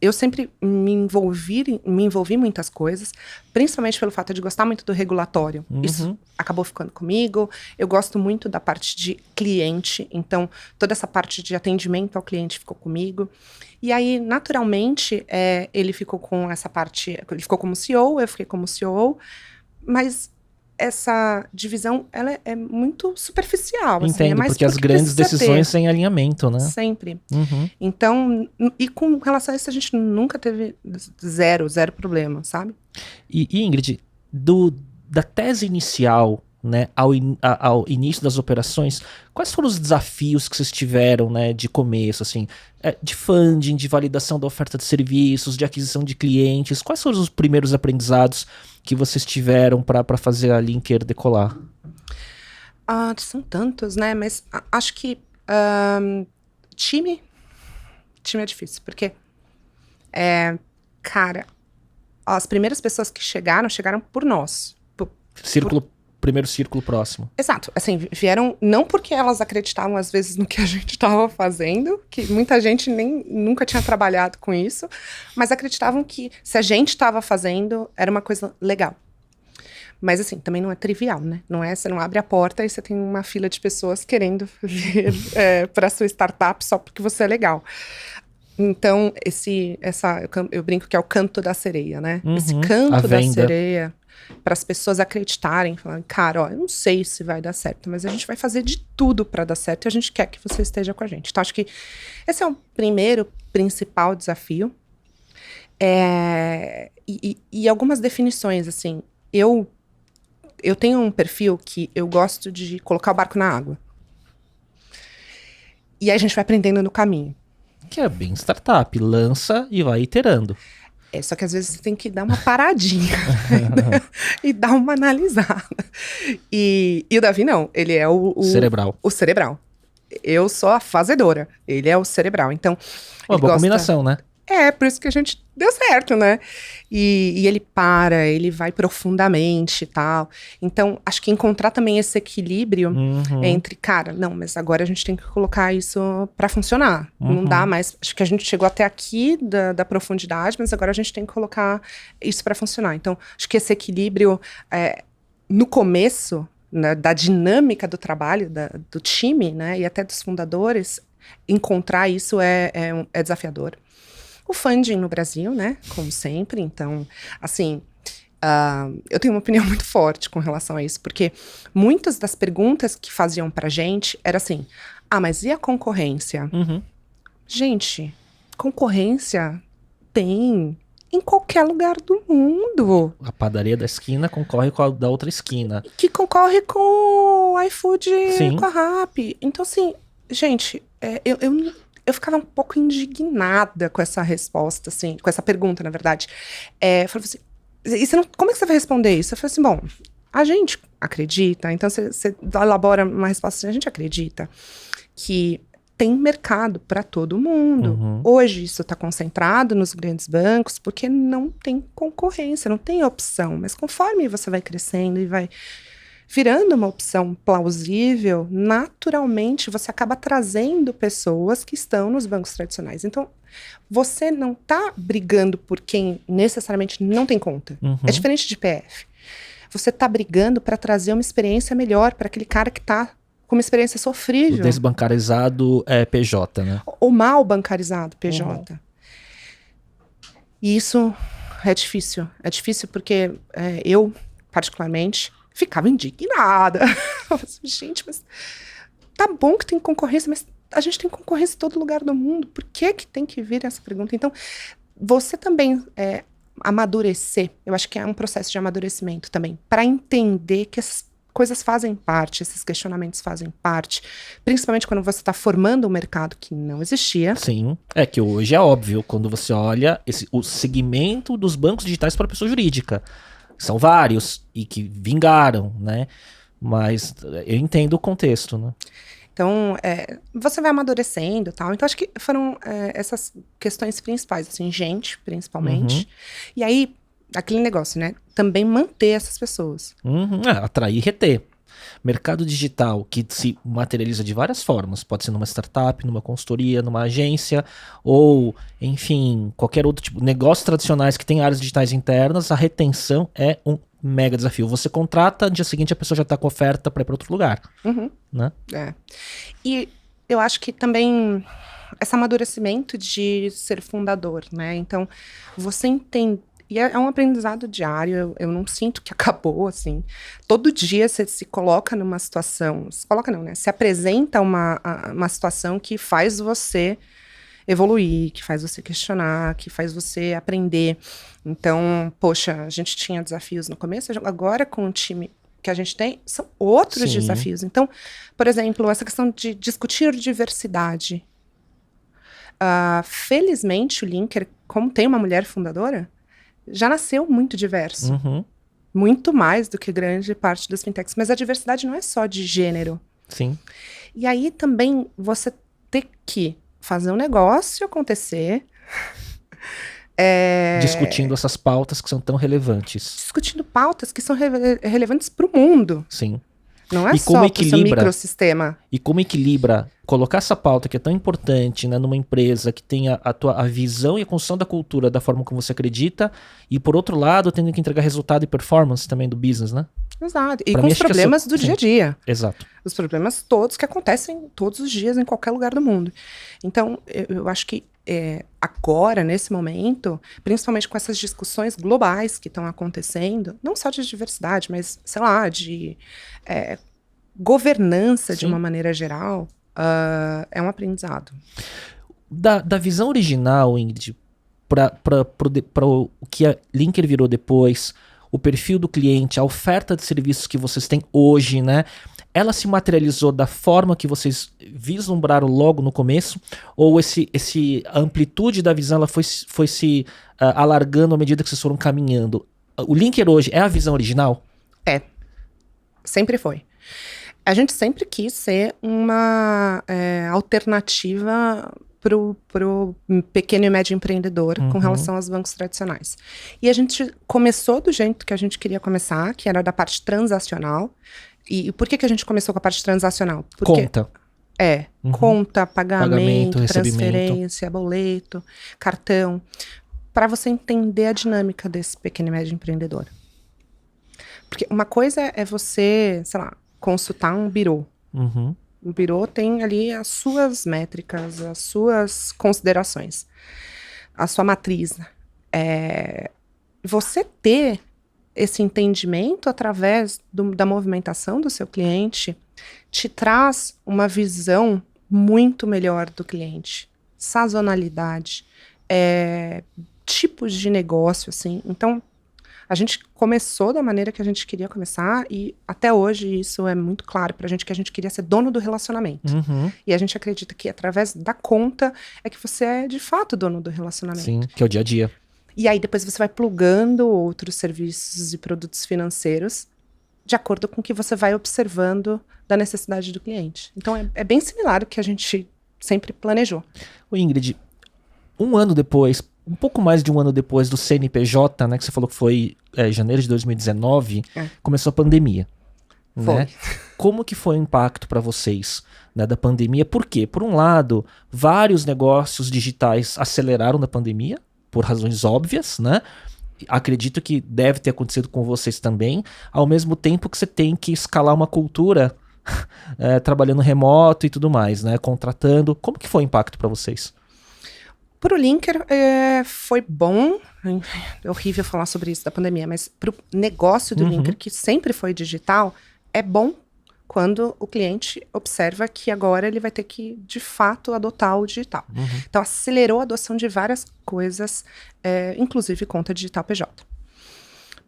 Eu sempre me envolvi em muitas coisas, principalmente pelo fato de gostar muito do regulatório. Isso acabou ficando comigo. Eu gosto muito da parte de cliente, então toda essa parte de atendimento ao cliente ficou comigo. E aí, naturalmente, ele ficou com essa parte, ele ficou como CEO, eu fiquei como CEO, mas essa divisão, ela é muito superficial. Assim, Entendo, é mais porque as grandes precisa decisões têm alinhamento, né? sempre. Uhum. Então, e com relação a isso, a gente nunca teve zero problema, sabe? E Ingrid, da tese inicial, né, ao início das operações, quais foram os desafios que vocês tiveram, né, de começo, assim, de funding, de validação da oferta de serviços, de aquisição de clientes? Quais foram os primeiros aprendizados que vocês tiveram para fazer a Linker decolar? São tantos, né? Mas acho que time é difícil, porque, cara, as primeiras pessoas que chegaram por nós. Primeiro círculo próximo. Exato, assim, vieram não porque elas acreditavam às vezes no que a gente estava fazendo, que muita gente nunca tinha trabalhado com isso, mas acreditavam que se a gente estava fazendo, era uma coisa legal. Mas assim, também não é trivial, né? Você não abre a porta e você tem uma fila de pessoas querendo vir para sua startup só porque você é legal. Então, eu brinco que é o canto da sereia, né? Uhum, esse canto da sereia, para as pessoas acreditarem, falarem, cara, ó, eu não sei se vai dar certo, mas a gente vai fazer de tudo para dar certo e a gente quer que você esteja com a gente. Então, acho que esse é o primeiro principal desafio. E algumas definições, assim, eu tenho um perfil que eu gosto de colocar o barco na água. E aí a gente vai aprendendo no caminho. Que é bem startup, lança e vai iterando. Só que às vezes você tem que dar uma paradinha e dar uma analisada. E o Davi não, ele é o cerebral. O cerebral. Eu sou a fazedora, ele é o cerebral. Então, uma boa combinação, né? Por isso que a gente deu certo, né? E ele vai profundamente e tal. Então, acho que encontrar também esse equilíbrio entre, cara, não, mas agora a gente tem que colocar isso pra funcionar. Não dá mais. Acho que a gente chegou até aqui da profundidade, mas agora a gente tem que colocar isso pra funcionar. Então, acho que esse equilíbrio, no começo, né, da dinâmica do trabalho, do time, né, e até dos fundadores, encontrar isso é desafiador. O funding no Brasil, né, como sempre, então, assim, eu tenho uma opinião muito forte com relação a isso, porque muitas das perguntas que faziam pra gente era assim, mas e a concorrência? Gente, concorrência tem em qualquer lugar do mundo. A padaria da esquina concorre com a da outra esquina. Que concorre com o iFood, Sim. Com a Rappi. Então, assim, gente, eu ficava um pouco indignada com essa resposta, assim, com essa pergunta, na verdade. Eu falava assim, como é que você vai responder isso? Eu falei assim, bom, a gente acredita, então você elabora uma resposta assim, a gente acredita que tem mercado para todo mundo. Hoje isso está concentrado nos grandes bancos, porque não tem concorrência, não tem opção. Mas conforme você vai crescendo e vai virando uma opção plausível, naturalmente você acaba trazendo pessoas que estão nos bancos tradicionais. Então, você não está brigando por quem necessariamente não tem conta. É diferente de PF. Você está brigando para trazer uma experiência melhor para aquele cara que está com uma experiência sofrível. O desbancarizado PJ, né? O mal bancarizado PJ. E isso é difícil. É difícil porque eu, particularmente, ficava indignada. Gente, mas tá bom que tem concorrência, mas a gente tem concorrência em todo lugar do mundo. Por que tem que vir essa pergunta? Então, você também amadurecer, eu acho que é um processo de amadurecimento também, para entender que essas coisas fazem parte, esses questionamentos fazem parte, principalmente quando você está formando um mercado que não existia. Sim, que hoje é óbvio, quando você olha o segmento dos bancos digitais para pessoa jurídica. São vários e que vingaram, né? Mas eu entendo o contexto, né? Então, você vai amadurecendo e tal. Então, acho que foram essas questões principais, assim, gente, principalmente. E aí, aquele negócio, né? Também manter essas pessoas. Atrair e reter. Mercado digital que se materializa de várias formas. Pode ser numa startup, numa consultoria, numa agência, ou, enfim, qualquer outro tipo. Negócios tradicionais que têm áreas digitais internas, a retenção é um mega desafio. Você contrata, no dia seguinte a pessoa já está com oferta para ir para outro lugar. Né? E eu acho que também esse amadurecimento de ser fundador, né? Então, você E é um aprendizado diário, eu não sinto que acabou, assim. Todo dia você se coloca numa situação, se coloca não, né? Se apresenta uma situação que faz você evoluir, que faz você questionar, que faz você aprender. Então, poxa, a gente tinha desafios no começo, agora com o time que a gente tem, são outros Sim. desafios. Então, por exemplo, essa questão de discutir diversidade. Felizmente, o Linker, como tem uma mulher fundadora, já nasceu muito diverso. Uhum. Muito mais do que grande parte das fintechs. Mas a diversidade não é só de gênero. Sim. E aí também você ter que fazer um negócio acontecer. Discutindo essas pautas que são tão relevantes. Discutindo pautas que são relevantes para o mundo. Sim. Não é E como só para o seu equilibra- microsistema. E como equilibra colocar essa pauta que é tão importante, né, numa empresa que tem a visão e a construção da cultura da forma como você acredita, e por outro lado, tendo que entregar resultado e performance também do business, né? Exato. E Pra com mim, os acho que problemas do sim. dia a dia. Exato. Os problemas todos que acontecem todos os dias em qualquer lugar do mundo. Então, eu acho que agora, nesse momento, principalmente com essas discussões globais que estão acontecendo, não só de diversidade, mas, sei lá, de governança de Sim. uma maneira geral, é um aprendizado. Da visão original, Ingrid, para o que a Linker virou depois, o perfil do cliente, a oferta de serviços que vocês têm hoje, né? Ela se materializou da forma que vocês vislumbraram logo no começo? Ou a amplitude da visão ela foi se alargando à medida que vocês foram caminhando? O Linker hoje é a visão original? Sempre foi. A gente sempre quis ser uma alternativa pro pequeno e médio empreendedor com relação aos bancos tradicionais. E a gente começou do jeito que a gente queria começar, que era da parte transacional. E por que a gente começou com a parte transacional? Porque Conta. Conta, Pagamento, pagamento, recebimento. transferência, boleto, cartão, para você entender a dinâmica desse pequeno e médio empreendedor. Porque uma coisa é você, sei lá, consultar um birô. Uhum. O birô tem ali as suas métricas, as suas considerações, a sua matriz. Você ter esse entendimento através da movimentação do seu cliente te traz uma visão muito melhor do cliente. Sazonalidade, tipos de negócio, assim. Então, a gente começou da maneira que a gente queria começar e até hoje isso é muito claro pra gente, que a gente queria ser dono do relacionamento. Uhum. E a gente acredita que através da conta é que você é de fato dono do relacionamento. Sim, que é o dia a dia. E aí depois você vai plugando outros serviços e produtos financeiros de acordo com o que você vai observando da necessidade do cliente. Então é bem similar ao que a gente sempre planejou. Ô Ingrid, um ano depois, um pouco mais de um ano depois do CNPJ, né, que você falou que foi janeiro de 2019, começou a pandemia. Foi. Né? Como que foi o impacto para vocês, né, da pandemia? Por quê? Por um lado, vários negócios digitais aceleraram na pandemia, por razões óbvias, né? Acredito que deve ter acontecido com vocês também, ao mesmo tempo que você tem que escalar uma cultura trabalhando remoto e tudo mais, né? Contratando. Como que foi o impacto para vocês? Para o Linker foi bom, é horrível falar sobre isso da pandemia, mas para o negócio do Linker, que sempre foi digital, é bom quando o cliente observa que agora ele vai ter que, de fato, adotar o digital. Então, acelerou a adoção de várias coisas, inclusive conta digital PJ.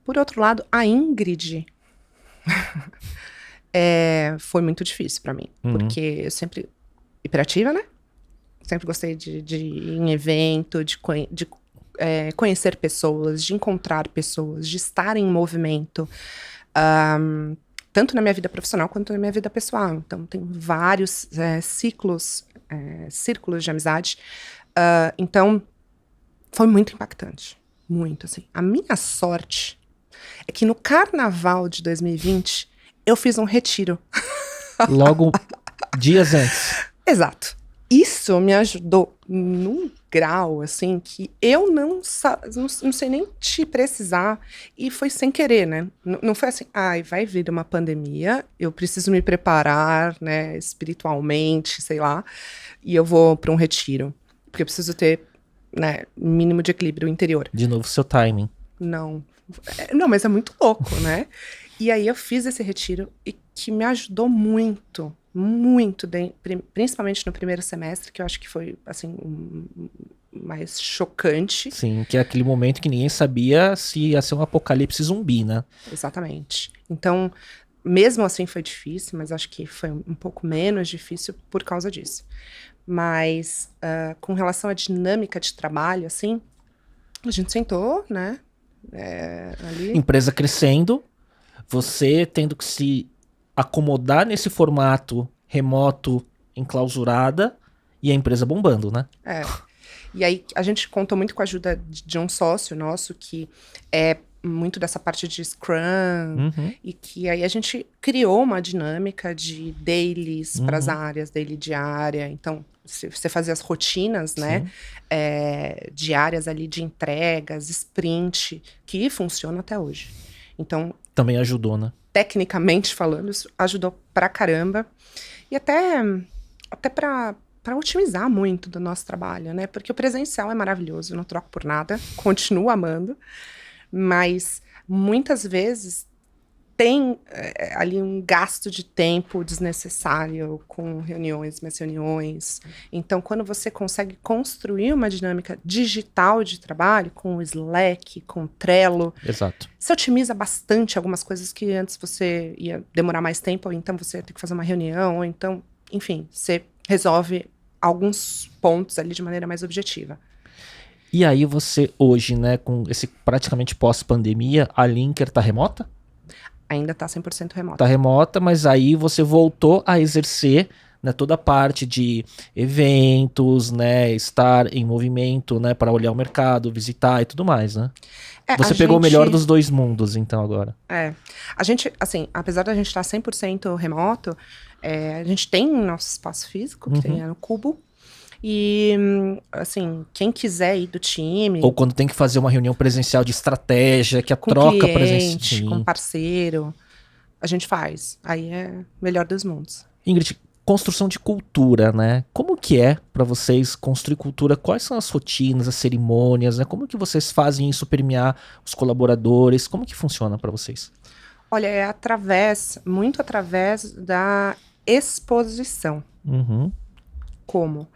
Por outro lado, a Ingrid foi muito difícil para mim, porque eu sempre, hiperativa, né? Sempre gostei de ir em evento, de conhecer pessoas, de encontrar pessoas, de estar em movimento. Tanto na minha vida profissional quanto na minha vida pessoal. Então, tem vários círculos de amizade. Então, foi muito impactante. Muito, assim. A minha sorte é que no carnaval de 2020, eu fiz um retiro. Logo, dias antes. Exato. Isso me ajudou num grau, assim, que eu não sei nem te precisar. E foi sem querer, né? Não foi assim, vai vir uma pandemia, eu preciso me preparar, né, espiritualmente, sei lá, e eu vou para um retiro. Porque eu preciso ter, né, mínimo de equilíbrio interior. De novo, seu timing. Não. Não, mas é muito louco, né? E aí eu fiz esse retiro e que me ajudou muito, muito, principalmente no primeiro semestre, que eu acho que foi, assim, mais chocante. Sim, que é aquele momento que ninguém sabia se ia ser um apocalipse zumbi, né? Exatamente. Então, mesmo assim foi difícil, mas acho que foi um pouco menos difícil por causa disso. Mas, com relação à dinâmica de trabalho, assim, a gente sentou, né? Ali. Empresa crescendo, você tendo que se acomodar nesse formato remoto, enclausurada, e a empresa bombando, né? E aí a gente contou muito com a ajuda de um sócio nosso que é muito dessa parte de Scrum, e que aí a gente criou uma dinâmica de dailies para as áreas, daily diária. Então, você fazia as rotinas, né, diárias ali de entregas, sprint, que funciona até hoje. Então, também ajudou, né? Tecnicamente falando, isso ajudou pra caramba. E até para otimizar muito do nosso trabalho, né? Porque o presencial é maravilhoso, eu não troco por nada, continuo amando, mas muitas vezes tem ali um gasto de tempo desnecessário com mais reuniões. Então, quando você consegue construir uma dinâmica digital de trabalho, com o Slack, com o Trello, exato, você otimiza bastante algumas coisas que antes você ia demorar mais tempo, ou então você ia ter que fazer uma reunião, ou então, enfim, você resolve alguns pontos ali de maneira mais objetiva. E aí você hoje, né, com esse praticamente pós-pandemia, a Linker tá remota? Ainda tá 100% remota. Tá remota, mas aí você voltou a exercer, né, toda a parte de eventos, né, estar em movimento, né, para olhar o mercado, visitar e tudo mais, né? Você pegou o melhor dos dois mundos, então, agora. A gente, assim, apesar da gente estar 100% remoto, a gente tem nosso espaço físico, que tem no Cubo. E, assim, quem quiser ir do time... Ou quando tem que fazer uma reunião presencial de estratégia, que a com troca presencial, com parceiro, a gente faz. Aí é melhor dos mundos. Ingrid, construção de cultura, né? Como que é para vocês construir cultura? Quais são as rotinas, as cerimônias, né? Como que vocês fazem isso permear os colaboradores? Como que funciona para vocês? Olha, é muito através da exposição. Como?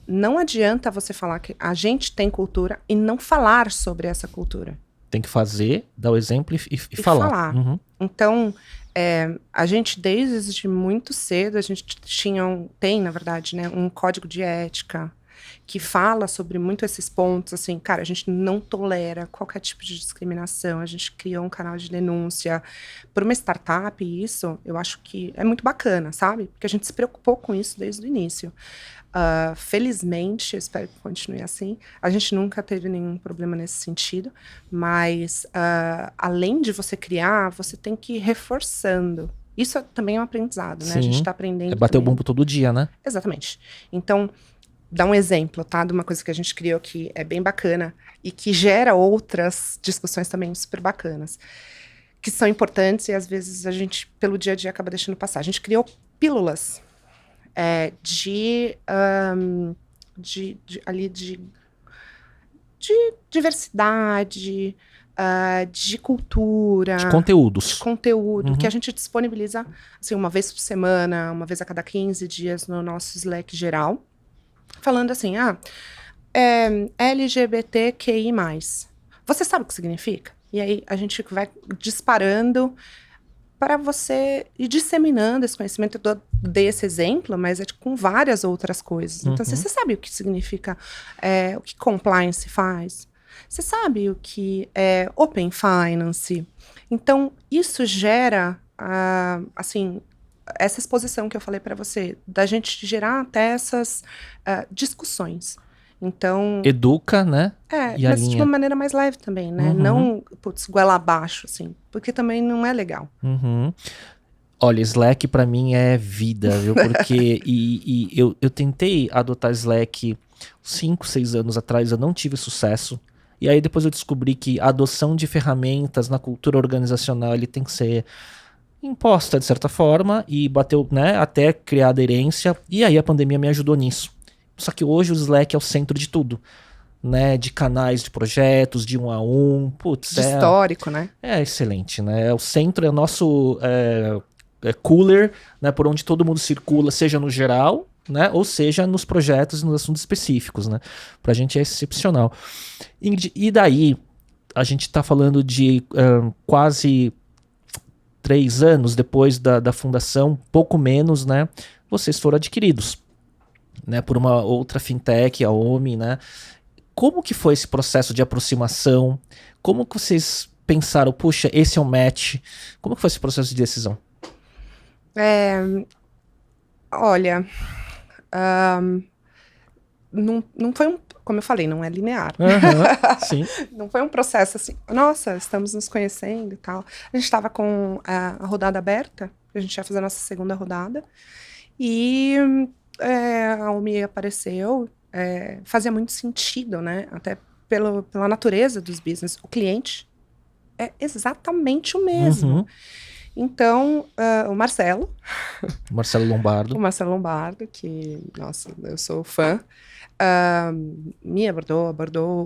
Não adianta você falar que a gente tem cultura e não falar sobre essa cultura. Tem que fazer, dar o exemplo e falar. Então, a gente, desde muito cedo, a gente tem, na verdade, né, um código de ética que fala sobre muito esses pontos, assim, cara, a gente não tolera qualquer tipo de discriminação, a gente criou um canal de denúncia. Por uma startup, isso, eu acho que é muito bacana, sabe? Porque a gente se preocupou com isso desde o início. Felizmente, eu espero que continue assim, a gente nunca teve nenhum problema nesse sentido, mas além de você criar, você tem que ir reforçando. Isso também é um aprendizado, né? Sim. A gente está aprendendo. É bater o bumbo todo dia, né? Exatamente. Então, dá um exemplo, tá? De uma coisa que a gente criou que é bem bacana e que gera outras discussões também super bacanas, que são importantes e às vezes a gente, pelo dia a dia, acaba deixando passar. A gente criou pílulas de diversidade, de cultura, de conteúdos, que a gente disponibiliza assim, uma vez por semana, uma vez a cada 15 dias no nosso Slack geral, falando assim, LGBTQI+. Você sabe o que significa? E aí a gente vai disparando para você ir disseminando esse conhecimento. Eu dei esse exemplo, mas com várias outras coisas. Então, você sabe o que significa, o que compliance faz? Você sabe o que é Open Finance? Então, isso gera, assim, essa exposição que eu falei para você, da gente gerar até essas discussões. Então... educa, né? E mas de uma maneira mais leve também, né? Não, goela abaixo, assim. Porque também não é legal. Olha, Slack pra mim é vida, viu? Porque eu tentei adotar Slack 5, 6 anos atrás, eu não tive sucesso. E aí depois eu descobri que a adoção de ferramentas na cultura organizacional, ele tem que ser imposta de certa forma e bateu, né, até criar aderência. E aí a pandemia me ajudou nisso. Só que hoje o Slack é o centro de tudo. né, de canais de projetos, de 1 a 1. Putz, De histórico, né? é excelente, né? O centro é o nosso cooler, né, por onde todo mundo circula, seja no geral, né, ou seja nos projetos e nos assuntos específicos, né? Pra gente é excepcional. Ingrid, e daí, a gente tá falando de quase 3 anos depois da fundação, pouco menos, né? Vocês foram adquiridos, né, por uma outra fintech, a Omni, né? Como que foi esse processo de aproximação? Como que vocês pensaram, puxa, esse é o match? Como que foi esse processo de decisão? Olha, não foi como eu falei, não é linear. Sim. Não foi um processo assim, nossa, estamos nos conhecendo e tal. A gente estava com a rodada aberta, a gente ia fazer a nossa segunda rodada, e a Omni apareceu, fazia muito sentido, né? Até pela natureza dos business. O cliente é exatamente o mesmo. Então, o Marcelo Lombardo, que, nossa, eu sou fã, me abordou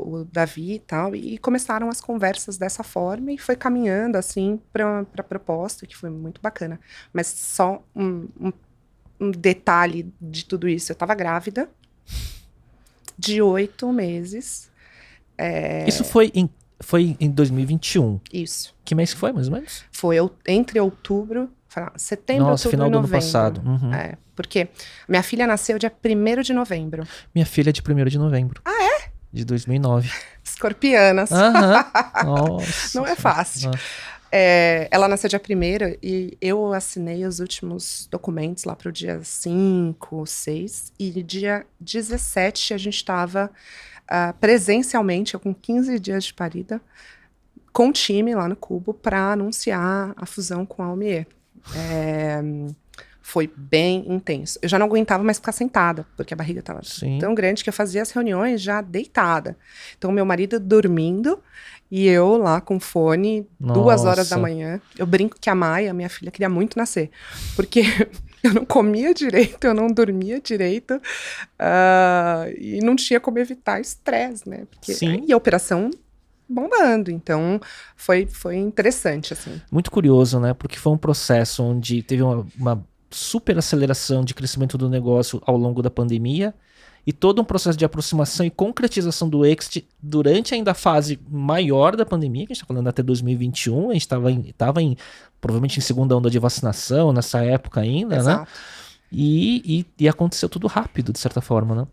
o Davi e tal, e começaram as conversas dessa forma, e foi caminhando, assim, para a proposta, que foi muito bacana. Mas só um detalhe de tudo isso, eu estava grávida, de 8 meses. Isso foi em 2021. Isso. Que mês que foi, mais ou menos? Foi entre outubro, setembro, Nossa, outubro final e do ano novembro. passado. Porque minha filha nasceu dia 1º de novembro. Minha filha é de 1º de novembro. Ah, é? De 2009. Escorpianas. Nossa. Não é fácil. Ela nasceu dia 1º e eu assinei os últimos documentos lá para o dia 5, 6. E dia 17 a gente estava presencialmente, eu com 15 dias de parida, com o time lá no Cubo para anunciar a fusão com a Almier. Foi bem intenso. Eu já não aguentava mais ficar sentada, porque a barriga estava tão grande que eu fazia as reuniões já deitada. Então, meu marido dormindo e eu lá com fone, 2 horas da manhã. Eu brinco que a Maia, minha filha, queria muito nascer, porque eu não comia direito, eu não dormia direito, e não tinha como evitar estresse, né? E a operação bombando, então foi interessante, assim. Muito curioso, né? Porque foi um processo onde teve uma super aceleração de crescimento do negócio ao longo da pandemia e todo um processo de aproximação e concretização do exit durante ainda a fase maior da pandemia, que a gente está falando até 2021, a gente estava provavelmente em segunda onda de vacinação nessa época ainda, Exato. né? E aconteceu tudo rápido, de certa forma, né?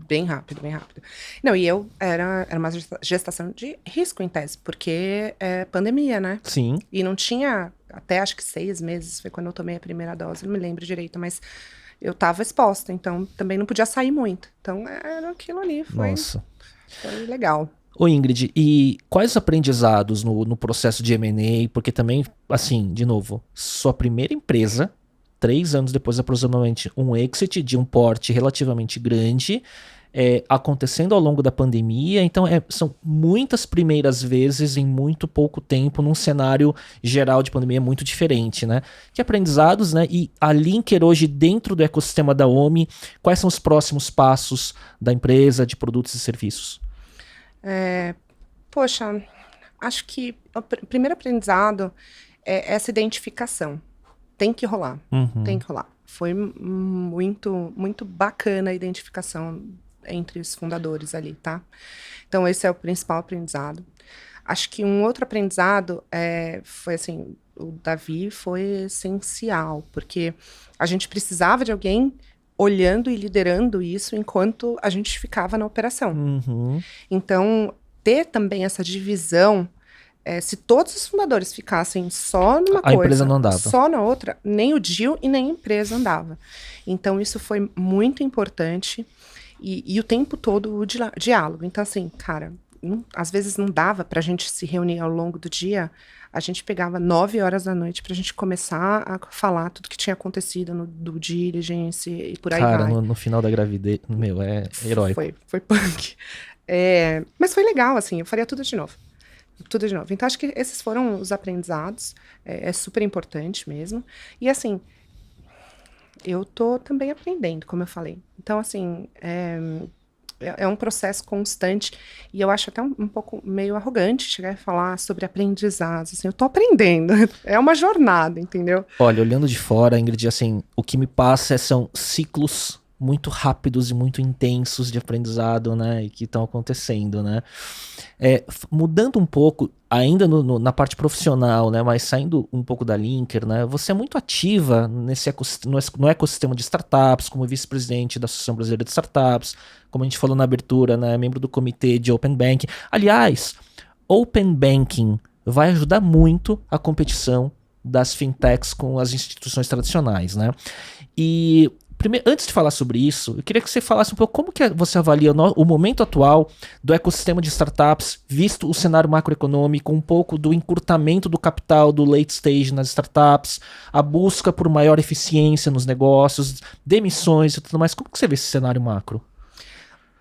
Bem rápido, bem rápido. Não, e era uma gestação de risco, em tese, porque é pandemia, né? Sim. E não tinha, até acho que 6 meses, foi quando eu tomei a primeira dose, não me lembro direito, mas eu tava exposta, então também não podia sair muito. Então era aquilo ali, foi legal. Ô Ingrid, e quais os aprendizados no processo de M&A? Porque também, assim, de novo, sua primeira empresa, 3 anos depois, aproximadamente, um exit de um porte relativamente grande, acontecendo ao longo da pandemia. Então, são muitas primeiras vezes em muito pouco tempo, num cenário geral de pandemia muito diferente, né? Que aprendizados, né? E a Linker hoje, dentro do ecossistema da Omni, quais são os próximos passos da empresa de produtos e serviços? Poxa, acho que o primeiro aprendizado é essa identificação. Tem que rolar, tem que rolar. Foi muito, muito bacana a identificação entre os fundadores ali, tá? Então, esse é o principal aprendizado. Acho que um outro aprendizado foi assim, o Davi foi essencial, porque a gente precisava de alguém olhando e liderando isso enquanto a gente ficava na operação. Então, ter também essa divisão, se todos os fundadores ficassem só numa coisa, a empresa não andava. Só na outra, nem o deal e nem a empresa andava. Então, isso foi muito importante. E o tempo todo o diálogo. Então, assim, cara, às vezes não dava pra gente se reunir ao longo do dia. A gente pegava 9 horas da noite pra gente começar a falar tudo que tinha acontecido do diligence e por aí vai. Cara, no final da gravidez, é heróico. Foi punk. Mas foi legal, assim, eu faria tudo de novo. Tudo de novo. Então, acho que esses foram os aprendizados. É super importante mesmo. E, assim, eu tô também aprendendo, como eu falei. Então, assim, é um processo constante, e eu acho até um pouco meio arrogante chegar e falar sobre aprendizados, assim, eu tô aprendendo, é uma jornada, entendeu? Olha, olhando de fora, Ingrid, assim, o que me passa são ciclos muito rápidos e muito intensos de aprendizado, né, e que estão acontecendo, né. Mudando um pouco, ainda na parte profissional, né, mas saindo um pouco da Linker, né, você é muito ativa no ecossistema de startups, como vice-presidente da Associação Brasileira de Startups, como a gente falou na abertura, né, membro do comitê de Open Banking. Aliás, Open Banking vai ajudar muito a competição das fintechs com as instituições tradicionais, né? E antes de falar sobre isso, eu queria que você falasse um pouco como que você avalia o momento atual do ecossistema de startups, visto o cenário macroeconômico, um pouco do encurtamento do capital do late stage nas startups, a busca por maior eficiência nos negócios, demissões e tudo mais. Como que você vê esse cenário macro?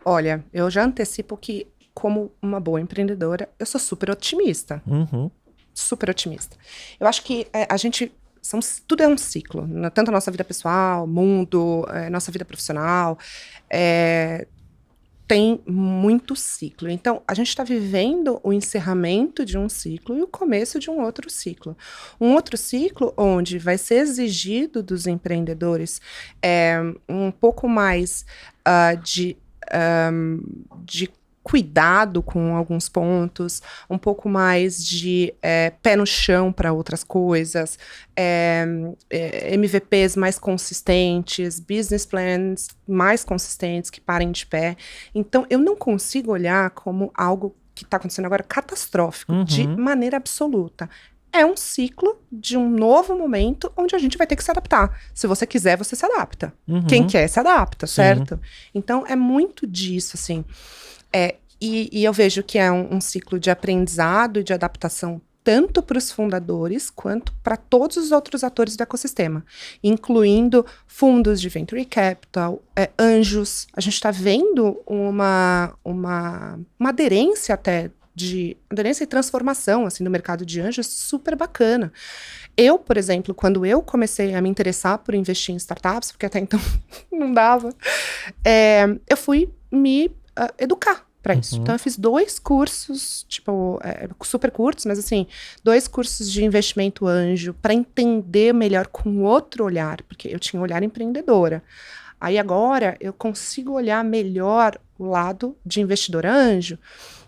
Olha, eu já antecipo que, como uma boa empreendedora, eu sou super otimista. Uhum. Super otimista. Eu acho que tudo é um ciclo, né? Tanto a nossa vida pessoal, mundo, nossa vida profissional, tem muito ciclo. Então, a gente está vivendo o encerramento de um ciclo e o começo de um outro ciclo. Um outro ciclo onde vai ser exigido dos empreendedores um pouco mais de cuidado com alguns pontos, um pouco mais de pé no chão para outras coisas, MVPs mais consistentes, business plans mais consistentes que parem de pé. Então, eu não consigo olhar como algo que está acontecendo agora catastrófico, de maneira absoluta. É um ciclo de um novo momento onde a gente vai ter que se adaptar. Se você quiser, você se adapta. Quem quer, se adapta, certo? Então, é muito disso, assim. E eu vejo que é um ciclo de aprendizado e de adaptação tanto para os fundadores quanto para todos os outros atores do ecossistema, incluindo fundos de venture capital, anjos. A gente está vendo uma aderência até aderência e transformação assim, no mercado de anjos super bacana. Eu, por exemplo, quando eu comecei a me interessar por investir em startups, porque até então não dava, eu fui me educar para isso. Então, eu fiz 2 cursos, tipo, super curtos, mas assim, 2 cursos de investimento anjo para entender melhor com outro olhar, porque eu tinha um olhar empreendedora. Aí agora eu consigo olhar melhor o lado de investidor anjo.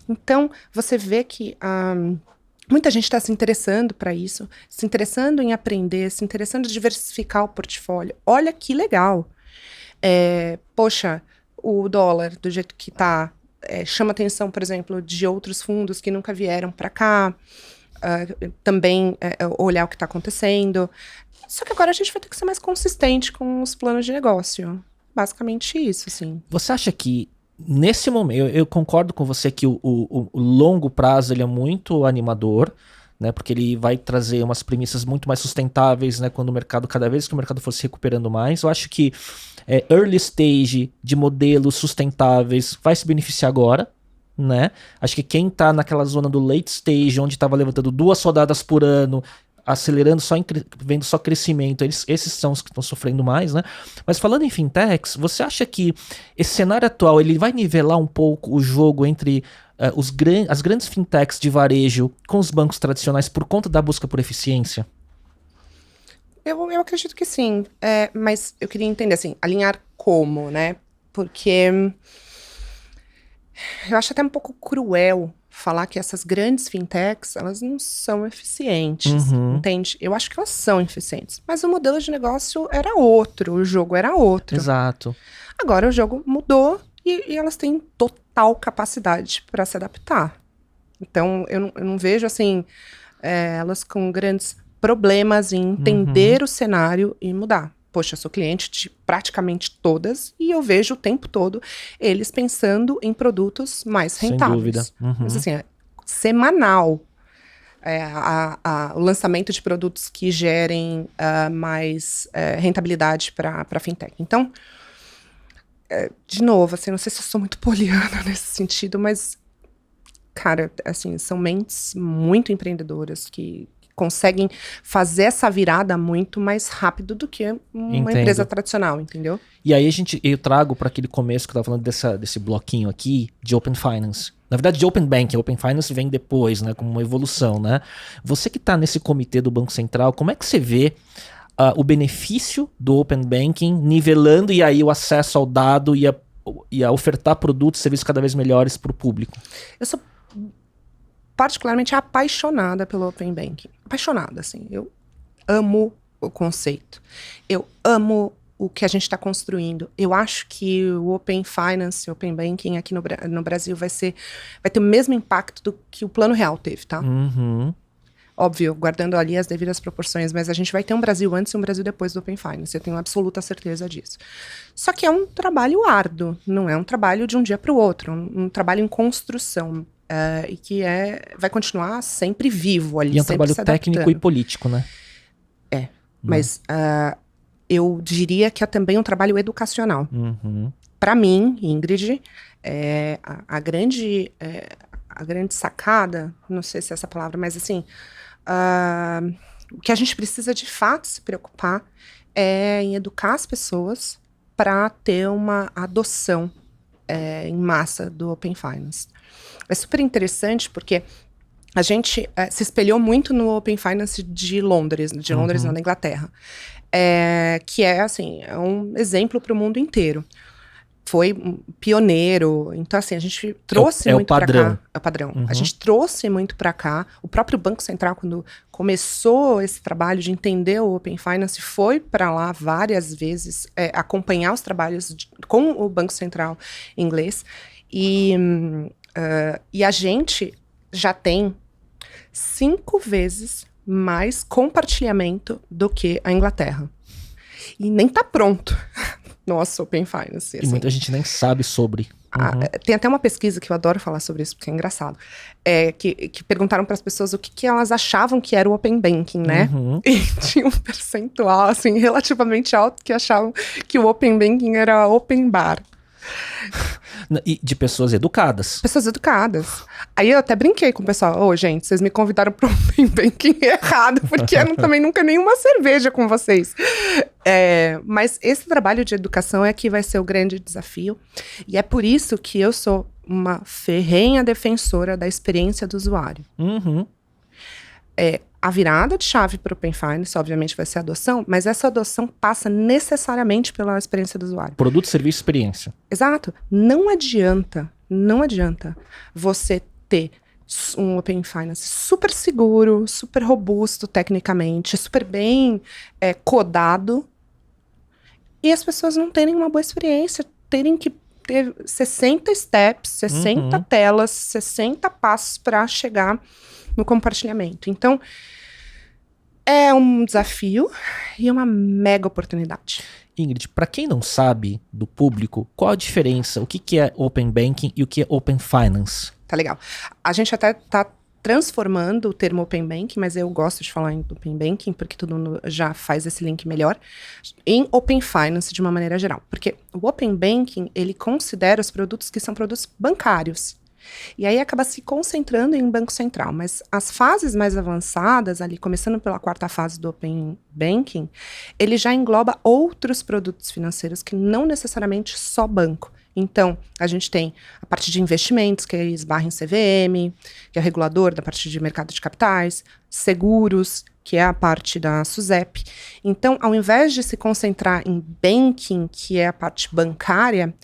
Então, você vê que muita gente está se interessando para isso, se interessando em aprender, se interessando em diversificar o portfólio. Olha que legal. Poxa, o dólar, do jeito que está, chama atenção, por exemplo, de outros fundos que nunca vieram para cá, também olhar o que está acontecendo. Só que agora a gente vai ter que ser mais consistente com os planos de negócio. Basicamente isso, assim. Você acha que, nesse momento, eu concordo com você que o longo prazo ele é muito animador, né, porque ele vai trazer umas premissas muito mais sustentáveis, né, cada vez que o mercado for se recuperando mais. Eu acho que early stage de modelos sustentáveis vai se beneficiar agora, né? Acho que quem tá naquela zona do late stage, onde estava levantando 2 rodadas por ano, acelerando, vendo só crescimento, esses são os que estão sofrendo mais, né? Mas falando em fintechs, você acha que esse cenário atual ele vai nivelar um pouco o jogo entre as grandes fintechs de varejo com os bancos tradicionais por conta da busca por eficiência? Eu acredito que sim, mas eu queria entender, assim, alinhar como, né? Porque eu acho até um pouco cruel falar que essas grandes fintechs, elas não são eficientes, entende? Eu acho que elas são eficientes, mas o modelo de negócio era outro, o jogo era outro. Exato. Agora o jogo mudou e elas têm total capacidade para se adaptar. Então, eu não vejo, assim, elas com grandes problemas em entender o cenário e mudar. Poxa, eu sou cliente de praticamente todas e eu vejo o tempo todo eles pensando em produtos mais rentáveis. Sem dúvida. Mas assim, semanal. O lançamento de produtos que gerem mais rentabilidade para a fintech. Então, de novo, assim, não sei se eu sou muito poliana nesse sentido, mas, cara, assim, são mentes muito empreendedoras que conseguem fazer essa virada muito mais rápido do que uma Entendo. empresa tradicional, entendeu? E aí eu trago para aquele começo que eu estava falando desse bloquinho aqui de Open Finance. Na verdade, de Open Banking. Open Finance vem depois, né? Como uma evolução, né? Você que está nesse comitê do Banco Central, como é que você vê o benefício do Open Banking nivelando e aí o acesso ao dado e a ofertar produtos e serviços cada vez melhores para o público? Eu sou particularmente apaixonada pelo Open Banking. Apaixonada, assim. Eu amo o conceito. Eu amo o que a gente está construindo. Eu acho que o Open Finance, o Open Banking aqui no Brasil vai ter o mesmo impacto do que o Plano Real teve, tá? Uhum. Óbvio, guardando ali as devidas proporções, mas a gente vai ter um Brasil antes e um Brasil depois do Open Finance. Eu tenho absoluta certeza disso. Só que é um trabalho árduo, não é um trabalho de um dia para o outro, um trabalho em construção. E que vai continuar sempre vivo ali, E é um sempre trabalho se adaptando. técnico e político, né? Mas eu diria que é também um trabalho educacional. Uhum. Para mim, Ingrid, a grande sacada, não sei se é essa palavra, mas assim, o que a gente precisa de fato se preocupar é em educar as pessoas para ter uma adoção em massa do Open Finance. É super interessante porque a gente se espelhou muito no Open Finance de Londres não, da Inglaterra, que assim, é um exemplo para o mundo inteiro. Foi um pioneiro, então assim, a gente trouxe muito para cá. É o padrão. Uhum. A gente trouxe muito para cá. O próprio Banco Central, quando começou esse trabalho de entender o Open Finance, foi para lá várias vezes acompanhar os trabalhos com o Banco Central inglês. E a gente já tem 5 vezes mais compartilhamento do que a Inglaterra. E nem tá pronto nosso Open Finance. Assim. E muita gente nem sabe sobre. Uhum. Tem até uma pesquisa que eu adoro falar sobre isso, porque é engraçado. Que perguntaram para as pessoas o que elas achavam que era o Open Banking, né? Uhum. E tinha um percentual, assim, relativamente alto que achavam que o Open Banking era Open Bar. E de pessoas educadas. Pessoas educadas. Aí eu até brinquei com o pessoal. Gente, vocês me convidaram para o Open Banking errado, porque eu também nunca nenhuma cerveja com vocês. Mas esse trabalho de educação é que vai ser o grande desafio. E é por isso que eu sou uma ferrenha defensora da experiência do usuário. Uhum. A virada de chave para o Open Finance, obviamente, vai ser a adoção, mas essa adoção passa necessariamente pela experiência do usuário. Produto, serviço, experiência. Exato. Não adianta você ter um Open Finance super seguro, super robusto tecnicamente, super bem codado, e as pessoas não terem uma boa experiência, terem que ter 60 steps, 60 telas, 60 passos para chegar no compartilhamento. Então, é um desafio e uma mega oportunidade. Ingrid, para quem não sabe do público, qual a diferença? O que é Open Banking e o que é Open Finance? Tá legal. A gente até tá transformando o termo Open Banking, mas eu gosto de falar em Open Banking, porque todo mundo já faz esse link melhor, em Open Finance de uma maneira geral. Porque o Open Banking, ele considera os produtos que são produtos bancários. E aí acaba se concentrando em Banco Central. Mas as fases mais avançadas, ali começando pela 4ª fase do Open Banking, ele já engloba outros produtos financeiros que não necessariamente só banco. Então, a gente tem a parte de investimentos, que esbarra em CVM, que é o regulador da parte de mercado de capitais, seguros, que é a parte da SUSEP. Então, ao invés de se concentrar em banking, que é a parte bancária,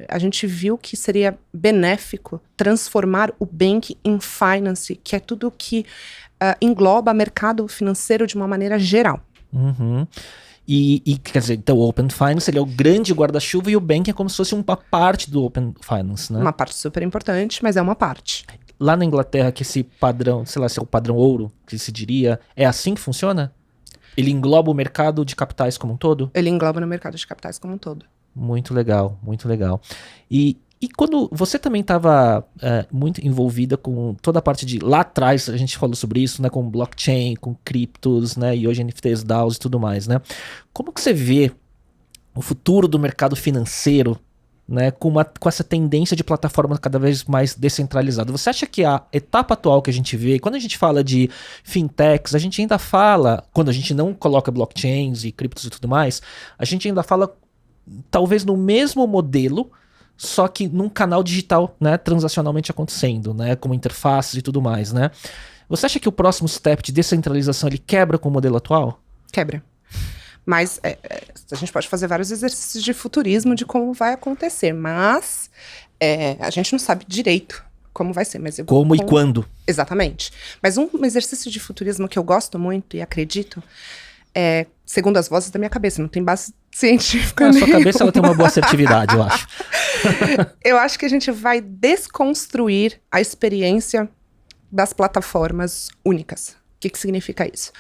a gente viu que seria benéfico transformar o banking em finance, que é tudo que engloba mercado financeiro de uma maneira geral. Uhum. E quer dizer, então o Open Finance ele é o grande guarda-chuva e o Banking é como se fosse uma parte do Open Finance, né? Uma parte super importante, mas é uma parte. Lá na Inglaterra, que esse padrão, sei lá, se é o padrão ouro, que se diria, é assim que funciona? Ele engloba o mercado de capitais como um todo? Ele engloba no mercado de capitais como um todo. Muito legal, muito legal. E quando você também estava muito envolvida com toda a parte de... Lá atrás a gente falou sobre isso, né? Com blockchain, com criptos, né? E hoje NFTs, DAOs e tudo mais, né? Como que você vê o futuro do mercado financeiro né, com essa tendência de plataforma cada vez mais descentralizada. Você acha que a etapa atual que a gente vê, quando a gente fala de fintechs, a gente ainda fala, quando a gente não coloca blockchains e criptos e tudo mais, a gente ainda fala talvez no mesmo modelo, só que num canal digital, né, transacionalmente acontecendo, né, como interfaces e tudo mais, né? Você acha que o próximo step de descentralização ele quebra com o modelo atual? Quebra. Mas a gente pode fazer vários exercícios de futurismo de como vai acontecer, mas a gente não sabe direito como vai ser. Mas como e quando. Exatamente. Mas um exercício de futurismo que eu gosto muito e acredito, segundo as vozes da minha cabeça, não tem base científica nenhuma. A sua cabeça ela tem uma boa assertividade, eu acho. Eu acho que a gente vai desconstruir a experiência das plataformas únicas. O que significa isso?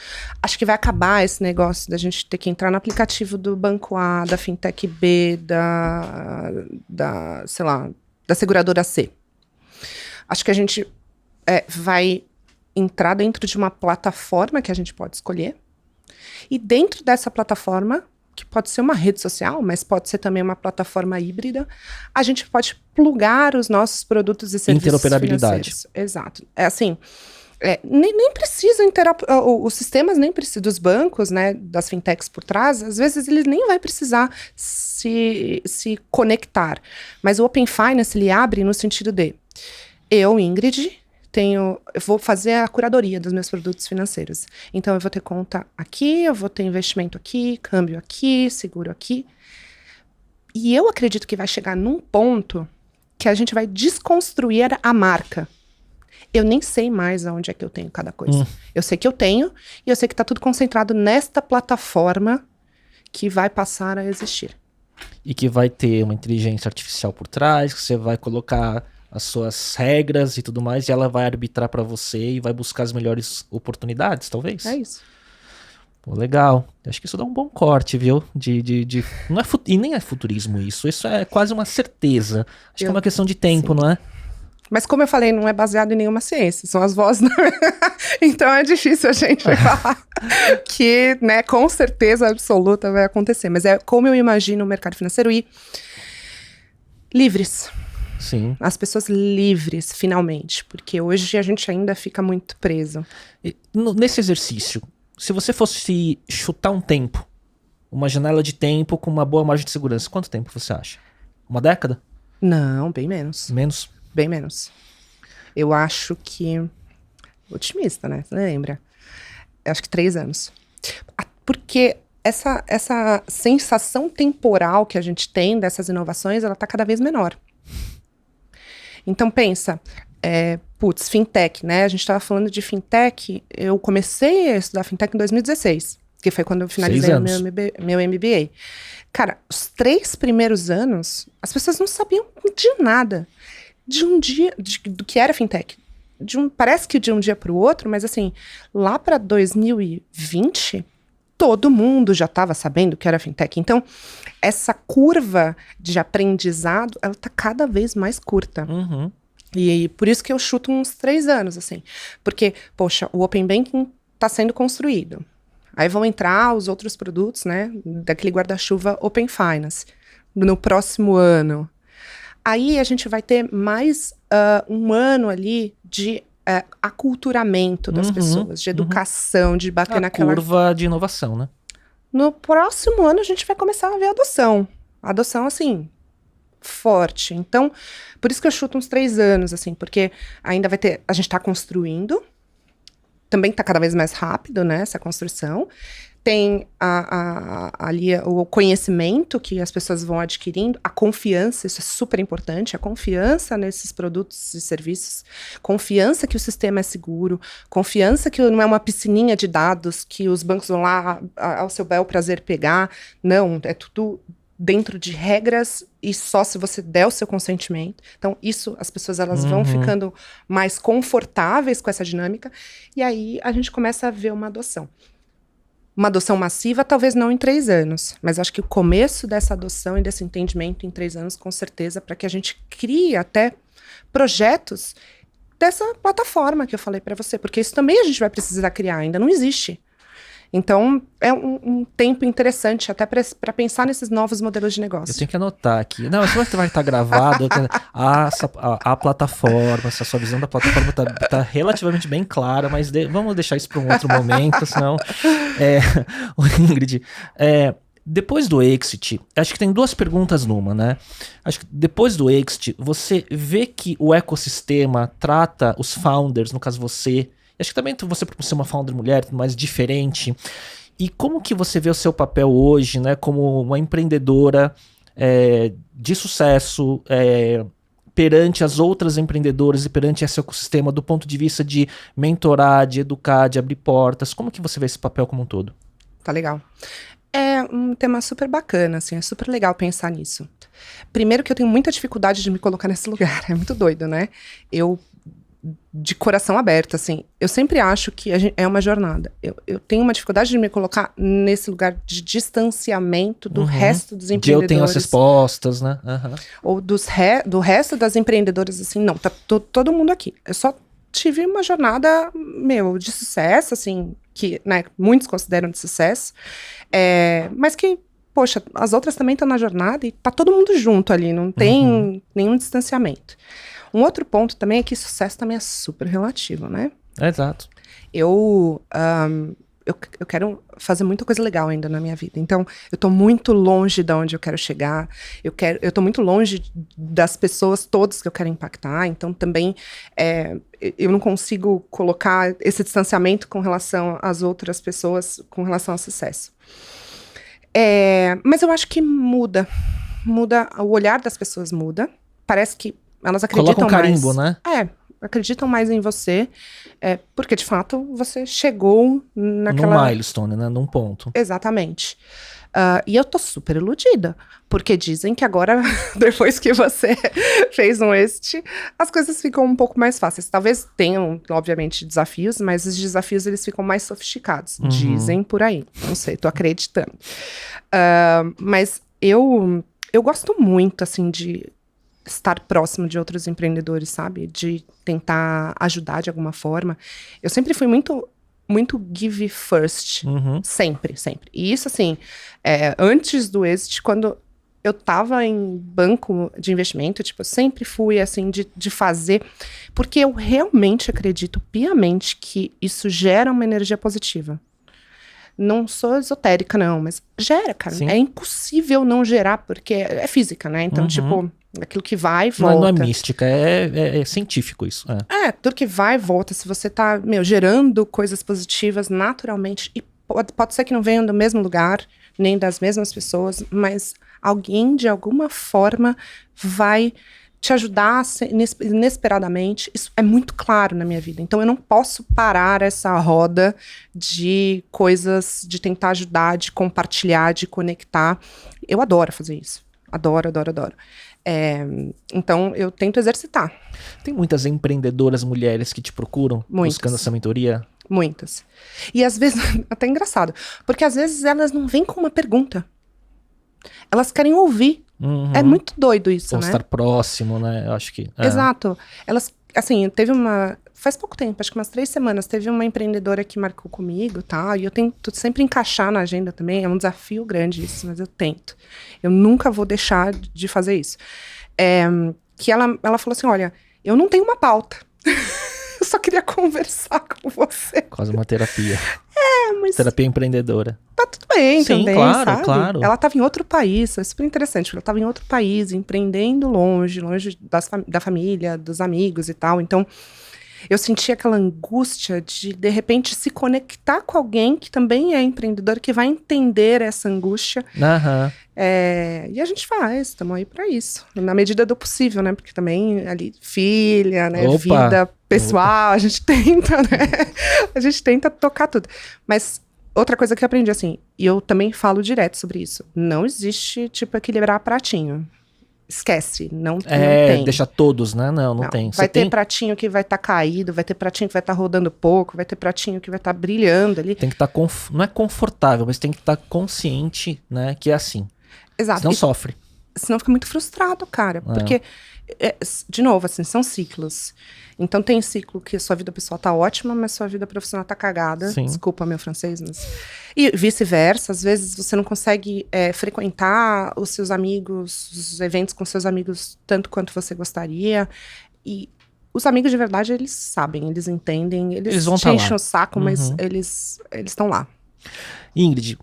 Acho que vai acabar esse negócio da gente ter que entrar no aplicativo do banco A, da fintech B, sei lá, da seguradora C. Acho que a gente vai entrar dentro de uma plataforma que a gente pode escolher. E dentro dessa plataforma, que pode ser uma rede social, mas pode ser também uma plataforma híbrida, a gente pode plugar os nossos produtos e serviços interoperabilidade. Financeiros. Exato. Assim, nem precisa os sistemas nem precisam, dos bancos, né, das fintechs por trás, às vezes ele nem vai precisar se conectar. Mas o Open Finance, ele abre no sentido de, eu, Ingrid, eu vou fazer a curadoria dos meus produtos financeiros. Então, eu vou ter conta aqui, eu vou ter investimento aqui, câmbio aqui, seguro aqui. E eu acredito que vai chegar num ponto que a gente vai desconstruir a marca. Eu nem sei mais aonde é que eu tenho cada coisa. Eu sei que eu tenho, e eu sei que está tudo concentrado nesta plataforma que vai passar a existir. E que vai ter uma inteligência artificial por trás, que você vai colocar as suas regras e tudo mais, e ela vai arbitrar para você e vai buscar as melhores oportunidades, talvez? É isso. Pô, legal. Acho que isso dá um bom corte, viu? Não e nem é futurismo isso é quase uma certeza. Acho que é uma questão de tempo, sim, não é? Mas como eu falei, não é baseado em nenhuma ciência, são as vozes. Então é difícil a gente falar que, né, com certeza absoluta vai acontecer. Mas é como eu imagino o mercado financeiro ir livres. Sim. As pessoas livres, finalmente. Porque hoje a gente ainda fica muito preso. Nesse exercício, se você fosse chutar um tempo, uma janela de tempo com uma boa margem de segurança, quanto tempo você acha? Uma década? Não, bem menos. Menos? Bem menos. Eu acho que... Otimista, né? Você lembra? Eu acho que 3 anos. Porque essa sensação temporal que a gente tem dessas inovações, ela tá cada vez menor. Então, pensa, fintech, né? A gente estava falando de fintech, eu comecei a estudar fintech em 2016, que foi quando eu finalizei o meu MBA. Cara, os 3 primeiros anos, as pessoas não sabiam de nada. Do que era fintech. Parece que de um dia para o outro, mas assim, lá para 2020, todo mundo já estava sabendo que era fintech. Então, essa curva de aprendizado, ela tá cada vez mais curta. Uhum. E por isso que eu chuto uns 3 anos, assim. Porque, poxa, o Open Banking está sendo construído. Aí vão entrar os outros produtos, né, daquele guarda-chuva Open Finance, no próximo ano. Aí a gente vai ter mais um ano ali de aculturamento das pessoas, de educação, de bater naquela... curva de inovação, né? No próximo ano a gente vai começar a ver adoção. Adoção, assim, forte. Então, por isso que eu chuto uns 3 anos, assim, porque ainda vai ter... A gente tá construindo, também tá cada vez mais rápido, né, essa construção. Tem ali o conhecimento que as pessoas vão adquirindo, a confiança, isso é super importante, a confiança nesses produtos e serviços, confiança que o sistema é seguro, confiança que não é uma piscininha de dados que os bancos vão lá ao seu bel prazer pegar. Não, é tudo dentro de regras e só se você der o seu consentimento. Então, isso, as pessoas elas vão ficando mais confortáveis com essa dinâmica e aí a gente começa a ver uma adoção. Uma adoção massiva, talvez não em 3 anos, mas acho que o começo dessa adoção e desse entendimento em 3 anos, com certeza, para que a gente crie até projetos dessa plataforma que eu falei para você, porque isso também a gente vai precisar criar, ainda não existe. Então, é um tempo interessante até para pensar nesses novos modelos de negócio. Eu tenho que anotar aqui. Não, isso vai estar gravado. A plataforma, essa sua visão da plataforma tá relativamente bem clara, mas vamos deixar isso para um outro momento, senão... Ingrid, depois do exit, acho que tem duas perguntas numa, né? Acho que depois do exit, você vê que o ecossistema trata os founders, no caso você... Acho que também você, por ser uma founder mulher, mais diferente. E como que você vê o seu papel hoje, né, como uma empreendedora de sucesso perante as outras empreendedoras e perante esse ecossistema do ponto de vista de mentorar, de educar, de abrir portas? Como que você vê esse papel como um todo? Tá legal. É um tema super bacana, assim, é super legal pensar nisso. Primeiro que eu tenho muita dificuldade de me colocar nesse lugar, é muito doido, né? Eu... de coração aberto, assim, eu sempre acho que é uma jornada. Eu tenho uma dificuldade de me colocar nesse lugar de distanciamento do resto dos empreendedores. Eu tenho as respostas, né? Ou do resto das empreendedoras, assim, não, tá todo mundo aqui. Eu só tive uma jornada, de sucesso, assim, que, né, muitos consideram de sucesso, mas que, poxa, as outras também estão na jornada e tá todo mundo junto ali, não tem nenhum distanciamento. Um outro ponto também é que sucesso também é super relativo, né? Exato. Eu quero fazer muita coisa legal ainda na minha vida. Então, eu tô muito longe de onde eu quero chegar. Eu tô muito longe das pessoas todas que eu quero impactar. Então, também, eu não consigo colocar esse distanciamento com relação às outras pessoas, com relação ao sucesso. Mas eu acho que muda. O olhar das pessoas muda. Parece que elas acreditam mais. Coloca um carimbo, né? Acreditam mais em você, porque de fato você chegou naquela... Num milestone, né? Num ponto. Exatamente. E eu tô super iludida, porque dizem que agora, depois que você fez um exit, as coisas ficam um pouco mais fáceis. Talvez tenham, obviamente, desafios, mas os desafios eles ficam mais sofisticados. Dizem por aí. Não sei, tô acreditando. Mas eu gosto muito, assim, de estar próximo de outros empreendedores, sabe? De tentar ajudar de alguma forma. Eu sempre fui muito give first. Sempre. E isso, assim, antes do exit, quando eu tava em banco de investimento, tipo, eu sempre fui, assim, de fazer, porque eu realmente acredito piamente que isso gera uma energia positiva. Não sou esotérica, não, mas gera, cara. Sim. É impossível não gerar, porque é física, né? Então, tipo, aquilo que vai e volta. Não é mística, é científico isso. Tudo que vai e volta. Se você tá, gerando coisas positivas naturalmente, e pode ser que não venham do mesmo lugar, nem das mesmas pessoas, mas alguém, de alguma forma, vai te ajudar inesperadamente. Isso é muito claro na minha vida. Então, eu não posso parar essa roda de coisas, de tentar ajudar, de compartilhar, de conectar. Eu adoro fazer isso. Adoro. Então, eu tento exercitar. Tem muitas empreendedoras mulheres que te procuram, buscando essa mentoria? Muitas. E às vezes, até engraçado, porque às vezes elas não vêm com uma pergunta. Elas querem ouvir. É muito doido isso, né? Estar próximo, né? Eu acho que... Exato. Elas, assim, faz pouco tempo, acho que umas 3 semanas, teve uma empreendedora que marcou comigo, tá? E eu tento sempre encaixar na agenda também, é um desafio grande isso, mas eu tento. Eu nunca vou deixar de fazer isso. Que ela falou assim, olha, eu não tenho uma pauta. Eu só queria conversar com você. Quase uma terapia. Mas... terapia empreendedora. Tá tudo bem. Sim, também, claro, sabe? Claro. Ela estava em outro país, é super interessante, porque ela estava em outro país, empreendendo longe da família, dos amigos e tal. Então, eu senti aquela angústia de repente, se conectar com alguém que também é empreendedor, que vai entender essa angústia. E a gente faz, estamos aí para isso. Na medida do possível, né? Porque também ali, filha, né? Vida pessoal, a gente tenta, né? A gente tenta tocar tudo. Mas outra coisa que eu aprendi, assim, e eu também falo direto sobre isso, não existe, tipo, equilibrar pratinho. Esquece, não tem. Deixa todos, né? Não tem. Vai ter pratinho que vai estar caído, vai ter pratinho que vai estar rodando pouco, vai ter pratinho que vai estar brilhando ali. Tem que estar, não é confortável, mas tem que estar consciente, né? Que é assim. Exato. Senão sofre. senão fica muito frustrado, cara. Porque, de novo, assim, são ciclos. Então tem ciclo que a sua vida pessoal tá ótima, mas sua vida profissional tá cagada. Sim. Desculpa meu francês, mas... E vice-versa, às vezes você não consegue frequentar os seus amigos, os eventos com seus amigos tanto quanto você gostaria. E os amigos de verdade, eles sabem, eles entendem, eles vão te enchem o saco, mas Uhum. eles estão lá. Ingrid,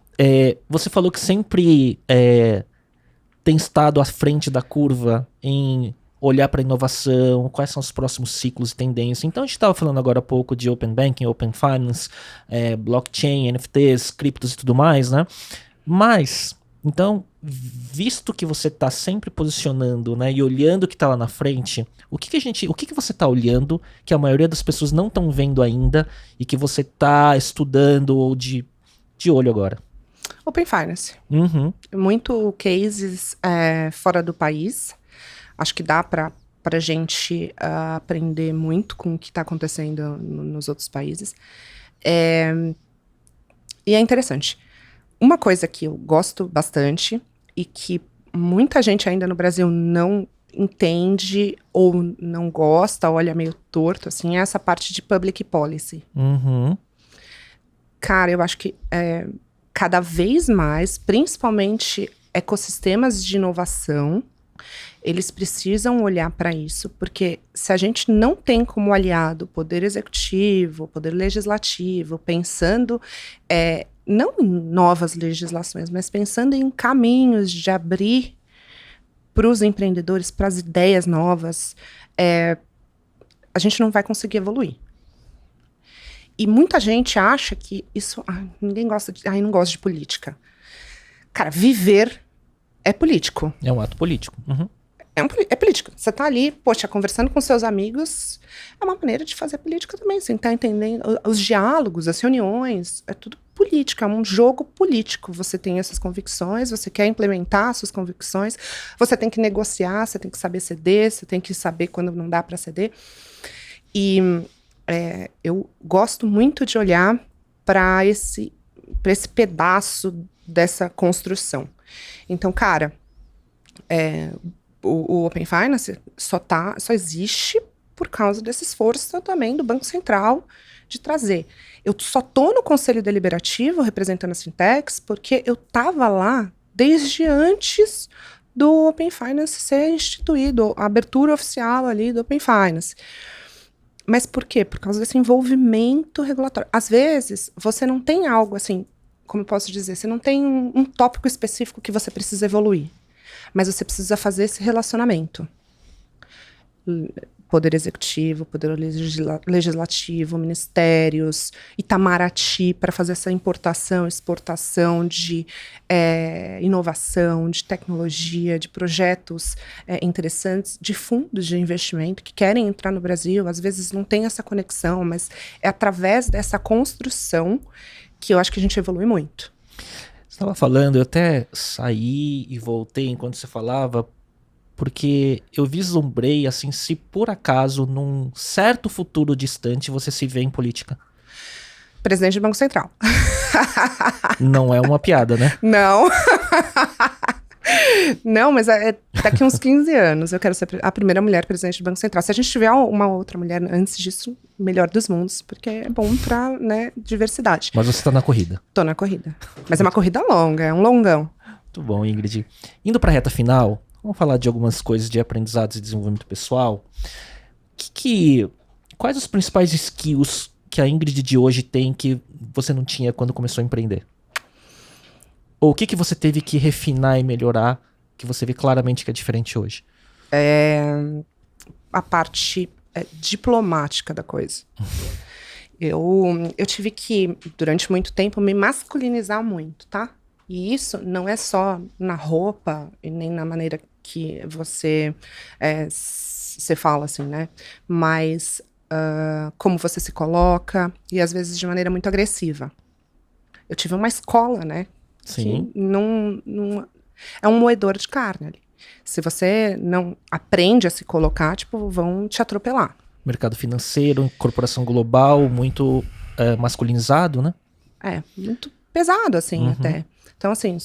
você falou que sempre tem estado à frente da curva em olhar para inovação, quais são os próximos ciclos e tendências. Então a gente estava falando agora há pouco de Open Banking, Open Finance, blockchain, NFTs, criptos e tudo mais, né? Mas, então, visto que você está sempre posicionando, né, e olhando o que está lá na frente, o que você está olhando que a maioria das pessoas não estão vendo ainda e que você está estudando ou de olho agora? Open Finance. Uhum. Muito cases fora do país. Acho que dá para a gente aprender muito com o que está acontecendo nos outros países. E é interessante. Uma coisa que eu gosto bastante e que muita gente ainda no Brasil não entende ou não gosta, olha meio torto, assim, é essa parte de public policy. Uhum. Cara, eu acho que cada vez mais, principalmente ecossistemas de inovação, eles precisam olhar para isso, porque se a gente não tem como aliado o poder executivo, o poder legislativo, pensando não em novas legislações, mas pensando em caminhos de abrir para os empreendedores, para as ideias novas, a gente não vai conseguir evoluir. E muita gente acha que isso... ninguém gosta de... não gosto de política. Cara, viver é político. É um ato político. Uhum. É política. Você tá ali, poxa, conversando com seus amigos, é uma maneira de fazer política também. Você tá entendendo os diálogos, as reuniões, é tudo política, é um jogo político. Você tem essas convicções, você quer implementar suas convicções, você tem que negociar, você tem que saber ceder, você tem que saber quando não dá para ceder. E eu gosto muito de olhar para esse pedaço dessa construção. Então, cara, o Open Finance só existe por causa desse esforço também do Banco Central de trazer. Eu só estou no Conselho Deliberativo representando as fintechs porque eu estava lá desde antes do Open Finance ser instituído, a abertura oficial ali do Open Finance. Mas por quê? Por causa desse envolvimento regulatório. Às vezes, você não tem algo assim, como eu posso dizer, você não tem um tópico específico que você precisa evoluir. Mas você precisa fazer esse relacionamento. Poder executivo, poder legislativo, ministérios, Itamaraty, para fazer essa importação, exportação de inovação, de tecnologia, de projetos interessantes, de fundos de investimento que querem entrar no Brasil. Às vezes não tem essa conexão, mas é através dessa construção que eu acho que a gente evolui muito. Você estava falando, eu até saí e voltei enquanto você falava, porque eu vislumbrei, assim, se por acaso, num certo futuro distante, você se vê em política. Presidente do Banco Central. Não é uma piada, né? Não. Não, mas daqui uns 15 anos eu quero ser a primeira mulher presidente do Banco Central. Se a gente tiver uma outra mulher antes disso, melhor dos mundos, porque é bom pra, diversidade. Mas você tá na corrida. Tô na corrida. Mas é uma corrida longa, é um longão. Muito bom, Ingrid. Indo pra reta final, vamos falar de algumas coisas de aprendizados e desenvolvimento pessoal. Quais os principais skills que a Ingrid de hoje tem que você não tinha quando começou a empreender? Ou o que você teve que refinar e melhorar, que você vê claramente que é diferente hoje? A parte diplomática da coisa. Eu tive que, durante muito tempo, me masculinizar muito, tá? E isso não é só na roupa e nem na maneira que você fala, assim, né? Mas como você se coloca e, às vezes, de maneira muito agressiva. Eu tive uma escola, né? Sim. Que não é um moedor de carne ali. Se você não aprende a se colocar, vão te atropelar. Mercado financeiro, corporação global, muito masculinizado, né? Muito pesado, assim, até. Então, assim,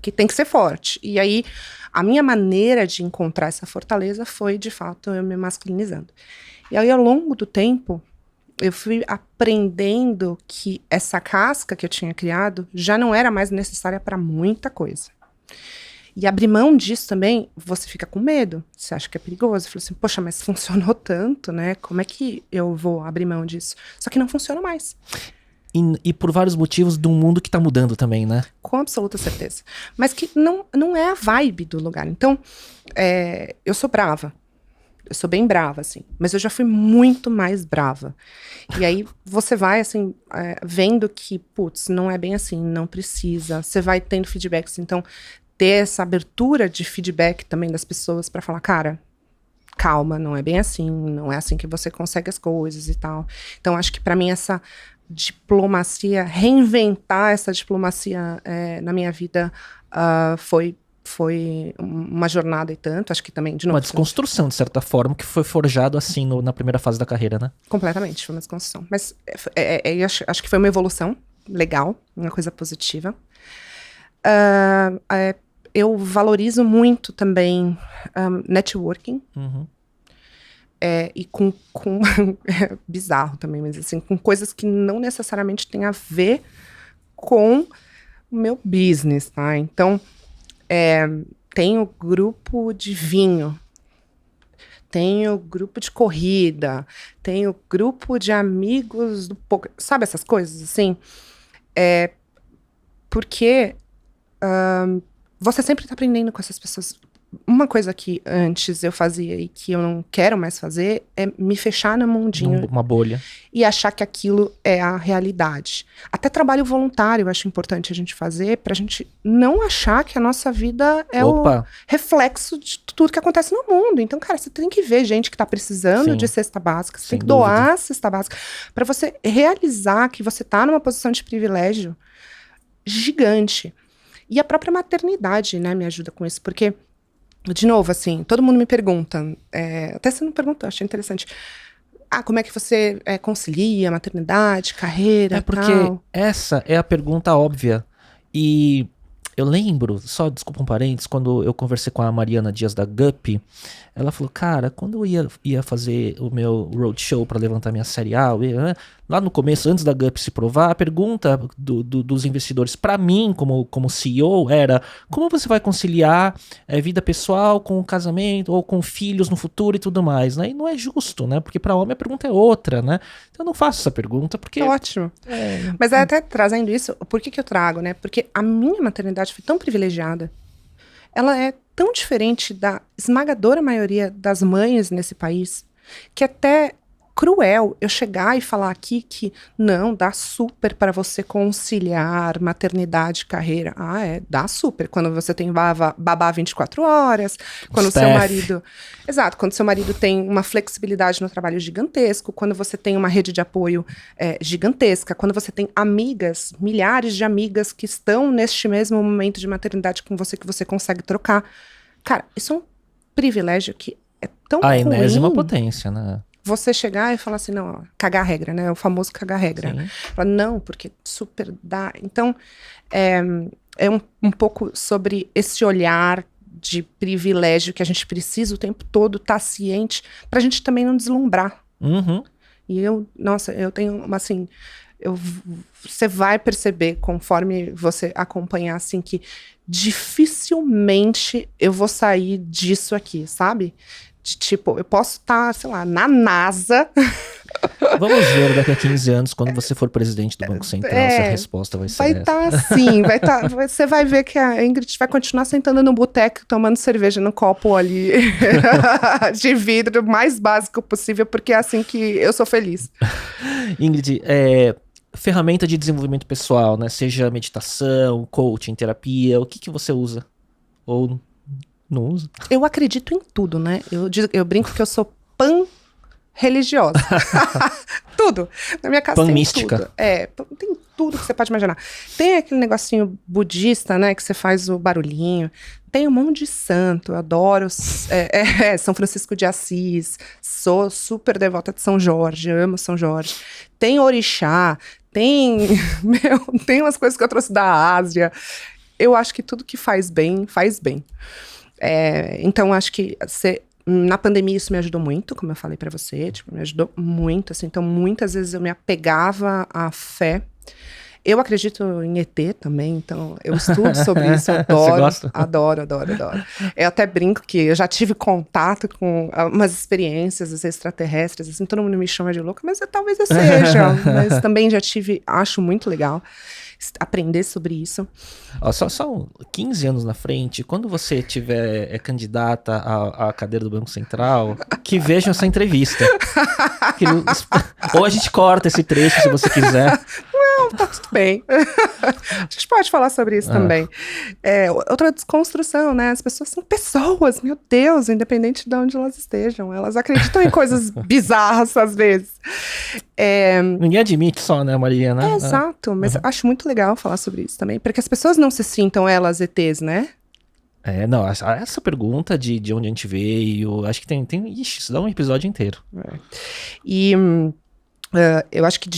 que tem que ser forte. E aí, a minha maneira de encontrar essa fortaleza foi, de fato, eu me masculinizando. E aí, ao longo do tempo, eu fui aprendendo que essa casca que eu tinha criado já não era mais necessária para muita coisa. E abrir mão disso também, você fica com medo. Você acha que é perigoso. Eu falei assim, poxa, mas funcionou tanto, né? Como é que eu vou abrir mão disso? Só que não funciona mais. E por vários motivos de um mundo que tá mudando também, né? Com absoluta certeza. Mas que não é a vibe do lugar. Então, eu sou brava. Eu sou bem brava, assim. Mas eu já fui muito mais brava. E aí, você vai, assim, vendo que, putz, não é bem assim, não precisa. Você vai tendo feedbacks. Então, ter essa abertura de feedback também das pessoas pra falar, cara, calma, não é bem assim. Não é assim que você consegue as coisas e tal. Então, acho que pra mim, essa diplomacia, reinventar essa diplomacia na minha vida foi uma jornada e tanto, acho que também, de novo... Uma desconstrução, de certa forma, que foi forjado assim na primeira fase da carreira, né? Completamente, foi uma desconstrução. Mas acho que foi uma evolução legal, uma coisa positiva. Eu valorizo muito também networking. Uhum. E com é bizarro também, mas assim, com coisas que não necessariamente têm a ver com o meu business, tá? Então, tenho grupo de vinho, tenho grupo de corrida, tenho grupo de amigos do poker, sabe essas coisas, assim? Porque você sempre tá aprendendo com essas pessoas. Uma coisa que antes eu fazia e que eu não quero mais fazer é me fechar no mundinho. Uma bolha. E achar que aquilo é a realidade. Até trabalho voluntário eu acho importante a gente fazer pra gente não achar que a nossa vida é o reflexo de tudo que acontece no mundo. Então, cara, você tem que ver gente que tá precisando de cesta básica. Você tem que doar a cesta básica pra você realizar que você tá numa posição de privilégio gigante. E a própria maternidade, né, me ajuda com isso. Porque... De novo, assim, todo mundo me pergunta, até você não perguntou, achei interessante. Como é que você concilia maternidade, carreira, porque tal? Essa é a pergunta óbvia. E eu lembro, só desculpa um parênteses, quando eu conversei com a Mariana Dias da Gup, ela falou, cara, quando eu ia fazer o meu roadshow para levantar minha série A, lá no começo, antes da Gup se provar, a pergunta dos investidores para mim, como CEO, era como você vai conciliar vida pessoal com o casamento ou com filhos no futuro e tudo mais, né? E não é justo, né? Porque para homem a pergunta é outra, né? Então eu não faço essa pergunta porque... Ótimo. Mas até trazendo isso, por que eu trago, né? Porque a minha maternidade foi tão privilegiada. Ela é tão diferente da esmagadora maioria das mães nesse país, que até cruel eu chegar e falar aqui que não, dá super para você conciliar maternidade e carreira. Dá super. Quando você tem babá 24 horas, quando seu marido... Exato, quando seu marido tem uma flexibilidade no trabalho gigantesco, quando você tem uma rede de apoio gigantesca, quando você tem amigas, milhares de amigas que estão neste mesmo momento de maternidade com você, que você consegue trocar. Cara, isso é um privilégio que é tão ruim. A enésima potência, né? Você chegar e falar assim, não, ó, cagar a regra, né? O famoso cagar a regra. Fala, não, porque super dá. Então, é um pouco sobre esse olhar de privilégio que a gente precisa o tempo todo estar ciente pra gente também não deslumbrar. Uhum. E eu tenho, assim, você vai perceber conforme você acompanhar, assim, que dificilmente eu vou sair disso aqui, sabe? Tipo, eu posso estar, sei lá, na NASA. Vamos ver daqui a 15 anos, quando você for presidente do Banco Central, se a resposta vai ser vai estar assim, você vai ver que a Ingrid vai continuar sentando no boteco, tomando cerveja no copo ali, de vidro, o mais básico possível, porque é assim que eu sou feliz. Ingrid, ferramenta de desenvolvimento pessoal, né? Seja meditação, coaching, terapia, o que você usa? Ou... não uso. Eu acredito em tudo, né? Eu brinco que eu sou pan-religiosa. Tudo. Na minha casa tem mística. Tudo. Tem tudo que você pode imaginar. Tem aquele negocinho budista, né? Que você faz o barulhinho. Tem um monte de santo. Eu adoro São Francisco de Assis. Sou super devota de São Jorge. Amo São Jorge. Tem orixá. Tem umas coisas que eu trouxe da Ásia. Eu acho que tudo que faz bem, faz bem. Então, acho que na pandemia isso me ajudou muito, como eu falei pra você, tipo, me ajudou muito, assim. Então, muitas vezes eu me apegava à fé. Eu acredito em ET também, então eu estudo sobre isso, eu adoro. Você gosta? Adoro. Eu até brinco que eu já tive contato com umas experiências extraterrestres, assim, todo mundo me chama de louca, mas talvez eu seja. Mas também já tive, acho muito legal aprender sobre isso. Ó, só 15 anos na frente, quando você tiver candidata à cadeira do Banco Central, que vejam essa entrevista. Ou a gente corta esse trecho se você quiser. Não, tá tudo bem. A gente pode falar sobre isso também. Outra desconstrução, né? As pessoas são pessoas, meu Deus, independente de onde elas estejam. Elas acreditam em coisas bizarras às vezes. Ninguém admite só, né, Mariana? Exato, mas eu acho muito legal falar sobre isso também, porque as pessoas não se sintam elas ETs, né? Não, essa pergunta de onde a gente veio, acho que tem ixi, isso dá um episódio inteiro. E eu acho que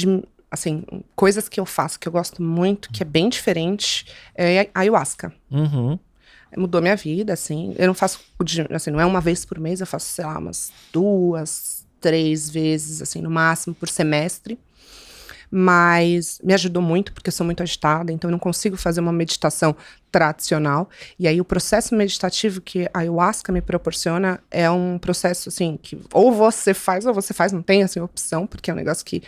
assim, coisas que eu faço que eu gosto muito, que é bem diferente, é a ayahuasca. Uhum. Mudou minha vida, assim. Eu não faço, assim, não é uma vez por mês, eu faço, sei lá, umas 2, 3 vezes, assim, no máximo, por semestre. Mas me ajudou muito, porque eu sou muito agitada, então eu não consigo fazer uma meditação tradicional. E aí o processo meditativo que a ayahuasca me proporciona é um processo, assim, que ou você faz, não tem, assim, opção, porque é um negócio que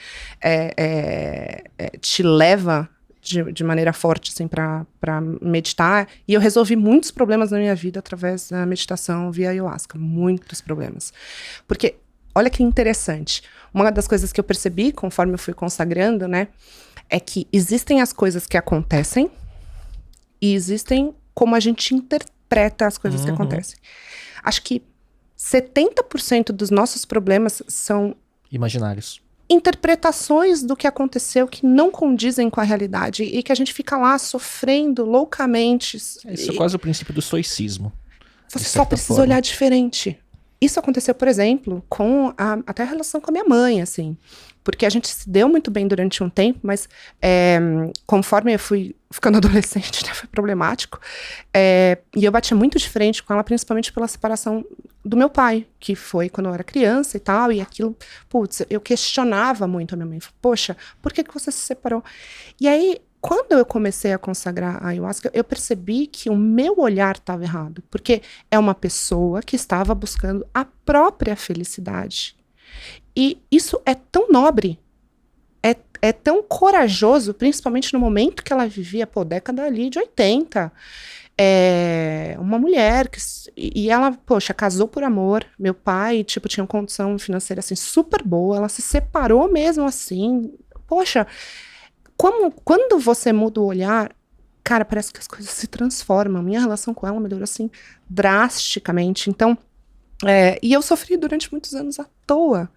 te leva de maneira forte, assim, pra meditar. E eu resolvi muitos problemas na minha vida através da meditação via ayahuasca. Muitos problemas. Porque, olha que interessante. Uma das coisas que eu percebi, conforme eu fui consagrando, né, é que existem as coisas que acontecem e existem como a gente interpreta as coisas que acontecem. Acho que 70% dos nossos problemas são imaginários. Interpretações do que aconteceu que não condizem com a realidade e que a gente fica lá sofrendo loucamente. Isso é quase o princípio do stoicismo. Você só precisa olhar diferente. Isso aconteceu, por exemplo, com até a relação com a minha mãe, assim. Porque a gente se deu muito bem durante um tempo, mas conforme eu fui ficando adolescente, né, foi problemático. E eu batia muito diferente com ela, principalmente pela separação do meu pai, que foi quando eu era criança e tal. E aquilo, putz, eu questionava muito a minha mãe. Poxa, por que você se separou? E aí, quando eu comecei a consagrar a ayahuasca, eu percebi que o meu olhar estava errado. Porque é uma pessoa que estava buscando a própria felicidade. E isso é tão nobre, é tão corajoso, principalmente no momento que ela vivia, década ali de 80. Uma mulher, e ela, poxa, casou por amor. Meu pai, tipo, tinha uma condição financeira, assim, super boa. Ela se separou mesmo, assim. Poxa, quando você muda o olhar, cara, parece que as coisas se transformam. Minha relação com ela melhorou, assim, drasticamente. Então, e eu sofri durante muitos anos à toa.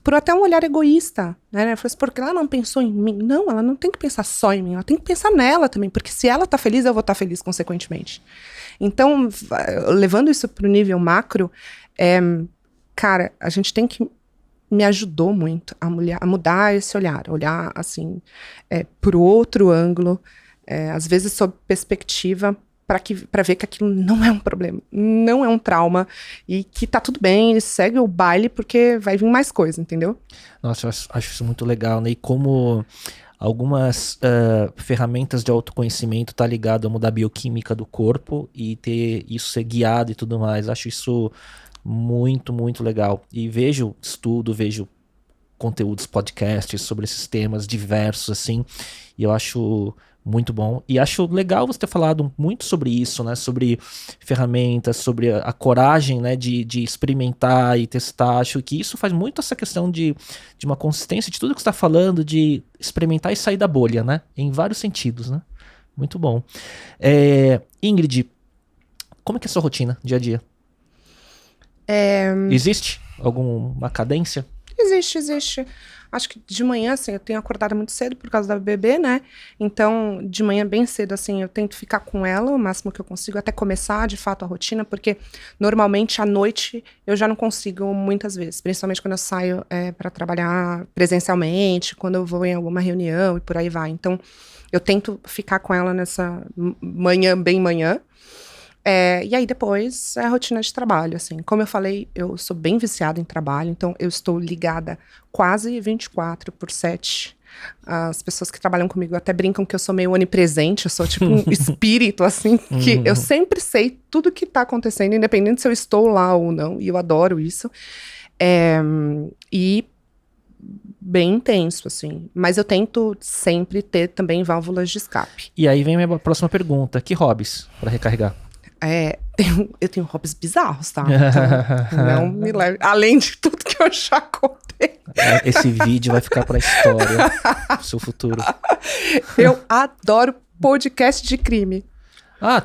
Por até um olhar egoísta, né? Porque ela não pensou em mim. Não, ela não tem que pensar só em mim, ela tem que pensar nela também, porque se ela tá feliz, eu vou estar feliz consequentemente. Então, levando isso pro nível macro, cara, a gente tem que... Me ajudou muito a mudar esse olhar assim, por outro ângulo, às vezes sob perspectiva, para ver que aquilo não é um problema, não é um trauma, e que tá tudo bem, e segue o baile, porque vai vir mais coisa, entendeu? Nossa, eu acho isso muito legal, né? E como algumas ferramentas de autoconhecimento tá ligado a mudar a bioquímica do corpo e ter isso ser guiado e tudo mais. Acho isso muito, muito legal. E vejo conteúdos, podcasts sobre esses temas diversos, assim, e eu acho muito bom. E acho legal você ter falado muito sobre isso, né? Sobre ferramentas, sobre a coragem, né? De experimentar e testar. Acho que isso faz muito essa questão de uma consistência de tudo que você está falando, de experimentar e sair da bolha, né? Em vários sentidos, né? Muito bom. Ingrid, como é que é a sua rotina, dia a dia? Existe alguma cadência? Existe. Acho que de manhã, assim, eu tenho acordado muito cedo por causa da bebê, né? Então, de manhã bem cedo, assim, eu tento ficar com ela o máximo que eu consigo, até começar, de fato, a rotina, porque normalmente à noite eu já não consigo muitas vezes, principalmente quando eu saio para trabalhar presencialmente, quando eu vou em alguma reunião e por aí vai. Então, eu tento ficar com ela nessa manhã, bem manhã. E aí depois é a rotina de trabalho, assim. Como eu falei, eu sou bem viciada em trabalho, então eu estou ligada quase 24/7. As pessoas que trabalham comigo até brincam que eu sou meio onipresente, eu sou tipo um espírito, assim, que eu sempre sei tudo que tá acontecendo, independente se eu estou lá ou não, e eu adoro isso. E bem intenso, assim. Mas eu tento sempre ter também válvulas de escape. E aí vem a minha próxima pergunta. Que hobbies para recarregar? Eu tenho hobbies bizarros, tá? Então, não me leve. Além de tudo que eu já contei. Esse vídeo vai ficar pra história, pro seu futuro. Eu adoro podcast de crime.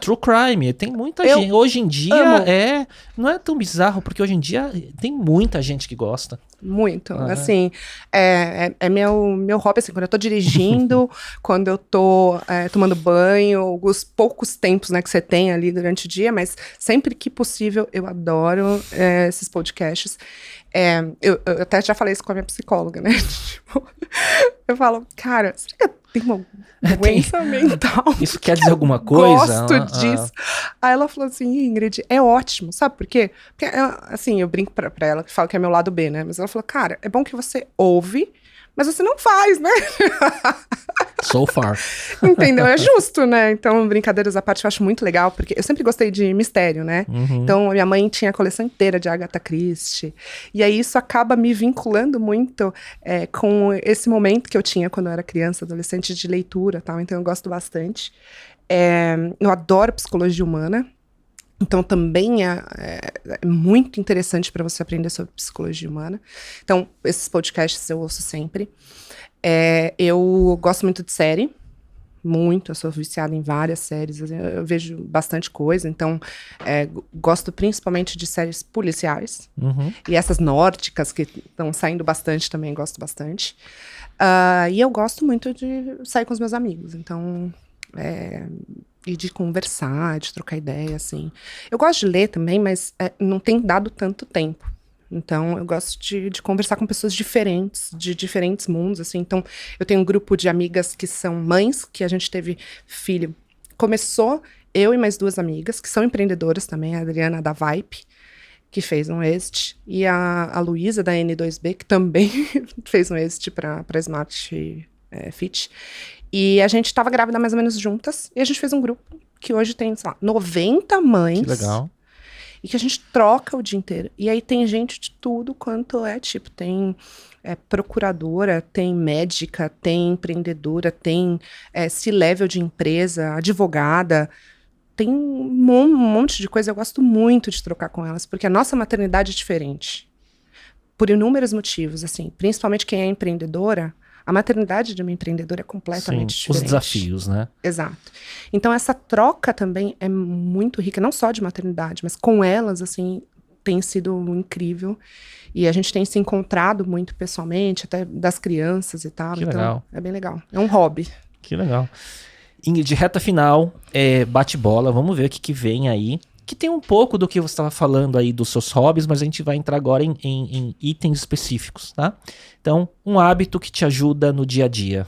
True crime. Tem muita gente. Hoje em dia amo. não é tão bizarro, porque hoje em dia tem muita gente que gosta. Muito, assim, é meu hobby, assim, quando eu tô dirigindo, quando eu tô tomando banho, os poucos tempos, né, que você tem ali durante o dia, mas sempre que possível, eu adoro esses podcasts. Eu até já falei isso com a minha psicóloga, né, tipo, eu falo, cara, será que eu tenho uma doença mental? Isso quer dizer alguma coisa? Gosto disso. Aí ela falou assim, Ingrid, é ótimo, sabe por quê? Porque, assim, eu brinco pra ela, que falo que é meu lado B, né? Mas ela falou, cara, é bom que você ouve, mas você não faz, né? So far. Entendeu? É justo, né? Então, brincadeiras à parte, eu acho muito legal, porque eu sempre gostei de mistério, né? Então, minha mãe tinha a coleção inteira de Agatha Christie. E aí, isso acaba me vinculando muito com esse momento que eu tinha quando eu era criança, adolescente, de leitura e tal. Então, eu gosto bastante. Eu adoro psicologia humana. Então, também é muito interessante para você aprender sobre psicologia humana. Então, esses podcasts eu ouço sempre. Eu gosto muito de série. Muito, eu sou viciada em várias séries. Eu vejo bastante coisa. Então, gosto principalmente de séries policiais. E essas nórdicas, que estão saindo bastante também, gosto bastante. E eu gosto muito de sair com os meus amigos. Então... e de conversar, de trocar ideia, assim. Eu gosto de ler também, mas não tem dado tanto tempo. Então, eu gosto de conversar com pessoas diferentes, de diferentes mundos, assim. Então, eu tenho um grupo de amigas que são mães, que a gente teve filho. Começou eu e mais 2 amigas, que são empreendedoras também, a Adriana da Vibe, que fez um exit, e a Luísa da N2B, que também fez um exit para Smart Fit. E a gente estava grávida mais ou menos juntas, e a gente fez um grupo que hoje tem, sei lá, 90 mães. Que legal. E que a gente troca o dia inteiro. E aí tem gente de tudo quanto tipo, tem procuradora, tem médica, tem empreendedora, tem C-level de empresa, advogada. Tem um monte de coisa. Eu gosto muito de trocar com elas, porque a nossa maternidade é diferente. Por inúmeros motivos, assim, principalmente quem é empreendedora. A maternidade de uma empreendedora é completamente diferente. Os desafios, né? Exato. Então, essa troca também é muito rica, não só de maternidade, mas com elas, assim, tem sido incrível. E a gente tem se encontrado muito pessoalmente, até das crianças e tal. Que então, legal. É bem legal. É um hobby. Que legal. Ingrid, reta final, bate-bola, vamos ver o que vem aí. Que tem um pouco do que você estava falando aí dos seus hobbies, mas a gente vai entrar agora em itens específicos, tá? Então, um hábito que te ajuda no dia a dia.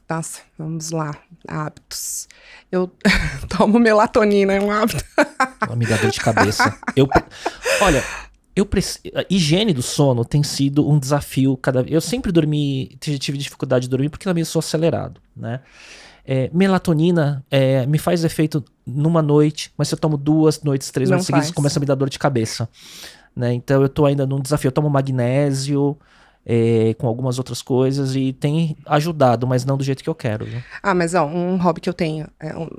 Nossa, vamos lá. Hábitos. Eu tomo melatonina, é um hábito. Me dá dor de cabeça. Olha, a higiene do sono tem sido um desafio eu sempre tive dificuldade de dormir porque também sou acelerado, né? Melatonina me faz efeito numa noite, mas se eu tomo 2 noites, 3 noites seguidas, começa a me dar dor de cabeça, né? Então eu tô ainda num desafio. Eu tomo magnésio com algumas outras coisas e tem ajudado, mas não do jeito que eu quero, viu? Mas um hobby que eu tenho,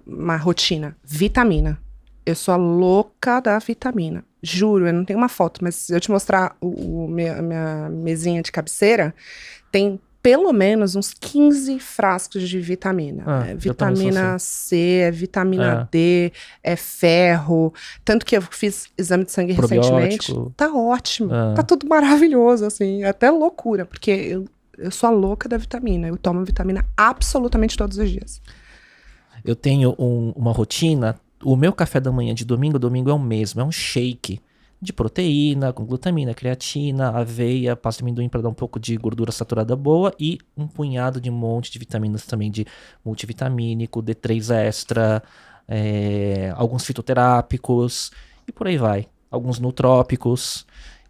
uma rotina, vitamina. Eu sou a louca da vitamina. Juro, eu não tenho uma foto, mas se eu te mostrar minha mesinha de cabeceira, tem pelo menos uns 15 frascos de vitamina. Eu também sou Vitamina assim. C, vitamina D, ferro. Tanto que eu fiz exame de sangue recentemente. Probiótico. Tá ótimo. Tá tudo maravilhoso, assim. É até loucura, porque eu sou a louca da vitamina. Eu tomo vitamina absolutamente todos os dias. Eu tenho uma rotina. O meu café da manhã de domingo é o mesmo. É um shake de proteína, com glutamina, creatina, aveia, pasta de amendoim para dar um pouco de gordura saturada boa e um punhado de monte de vitaminas também, de multivitamínico, D3 extra, alguns fitoterápicos e por aí vai. Alguns nootrópicos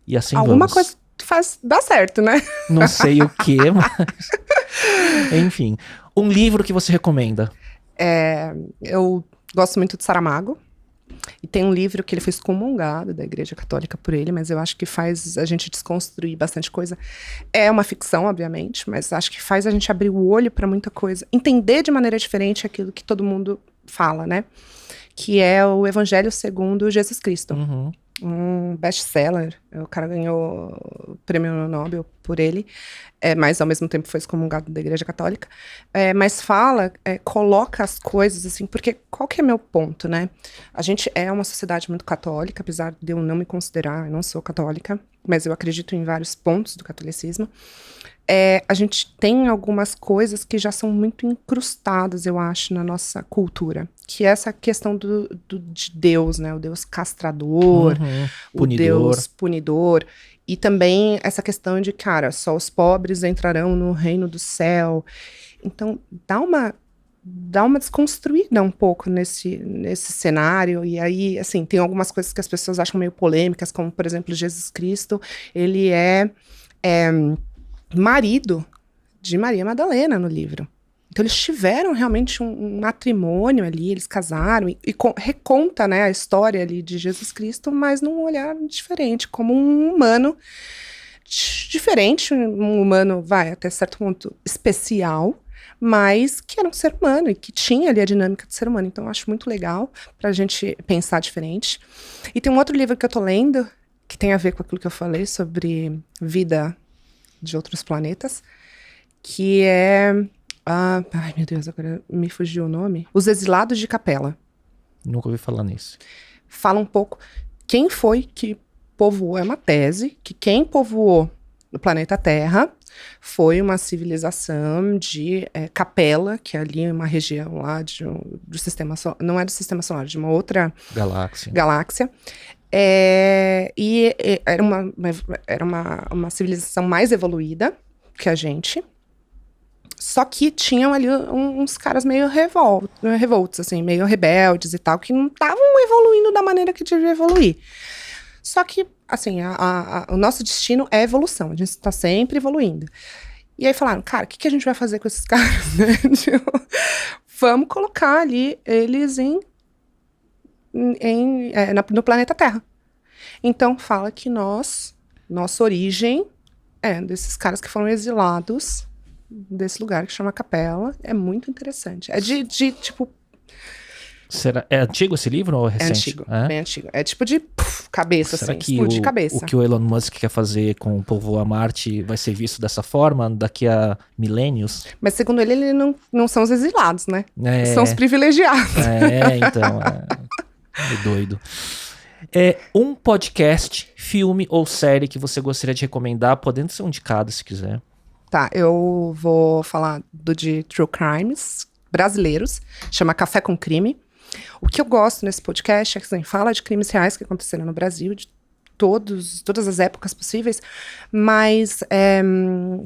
e assim Alguma vamos. coisa faz dar certo, né? Não sei o que, mas... Enfim, um livro que você recomenda? Eu gosto muito de Saramago. E tem um livro que ele foi excomungado da Igreja Católica por ele, mas eu acho que faz a gente desconstruir bastante coisa. É uma ficção, obviamente, mas acho que faz a gente abrir o olho para muita coisa. Entender de maneira diferente aquilo que todo mundo fala, né? Que é o Evangelho segundo Jesus Cristo. Uhum. Um best-seller. O cara ganhou o prêmio Nobel por ele, mas ao mesmo tempo foi excomungado da Igreja Católica. Mas coloca as coisas assim, porque qual que é meu ponto, né? A gente é uma sociedade muito católica, apesar de eu não me considerar, eu não sou católica, mas eu acredito em vários pontos do catolicismo. A gente tem algumas coisas que já são muito incrustadas, eu acho, na nossa cultura. Que é essa questão de Deus, né? O Deus castrador, o Punidor. Deus punidor. E também essa questão de, cara, só os pobres entrarão no reino do céu. Então, dá uma desconstruída um pouco nesse cenário. E aí, assim, tem algumas coisas que as pessoas acham meio polêmicas, como, por exemplo, Jesus Cristo, ele é marido de Maria Madalena no livro. Então eles tiveram realmente um matrimônio ali, eles casaram e reconta, né, a história ali de Jesus Cristo, mas num olhar diferente, como um humano diferente, um humano, até certo ponto especial, mas que era um ser humano e que tinha ali a dinâmica do ser humano. Então eu acho muito legal pra gente pensar diferente. E tem um outro livro que eu tô lendo, que tem a ver com aquilo que eu falei sobre vida de outros planetas, que é... ai, meu Deus, agora me fugiu o nome. Os Exilados de Capela. Nunca ouvi falar nisso. Fala um pouco quem foi que povoou, é uma tese, que quem povoou o planeta Terra foi uma civilização de Capela, que é ali uma região lá do sistema solar, não é do sistema solar, de uma outra galáxia. E era uma civilização mais evoluída que a gente. Só que tinham ali uns caras meio revoltos, assim, meio rebeldes e tal, que não estavam evoluindo da maneira que devia evoluir. Só que, assim, o nosso destino é evolução, a gente está sempre evoluindo. E aí falaram, cara, o que a gente vai fazer com esses caras, né? Tipo, vamos colocar ali eles no planeta Terra. Então fala que nossa origem é desses caras que foram exilados desse lugar que chama Capela. É muito interessante. É de tipo... É antigo esse livro ou é recente? É antigo, bem antigo. É tipo de cabeça, Será assim, que explodir cabeça. O que o Elon Musk quer fazer com o povoar Marte vai ser visto dessa forma daqui a milênios? Mas segundo ele não são os exilados, né? São os privilegiados. Então, é doido. Um podcast, filme ou série que você gostaria de recomendar, podendo ser indicado se quiser. Tá, eu vou falar de True Crimes brasileiros, chama Café com Crime. O que eu gosto nesse podcast é que assim, fala de crimes reais que aconteceram no Brasil, de todas as épocas possíveis, mas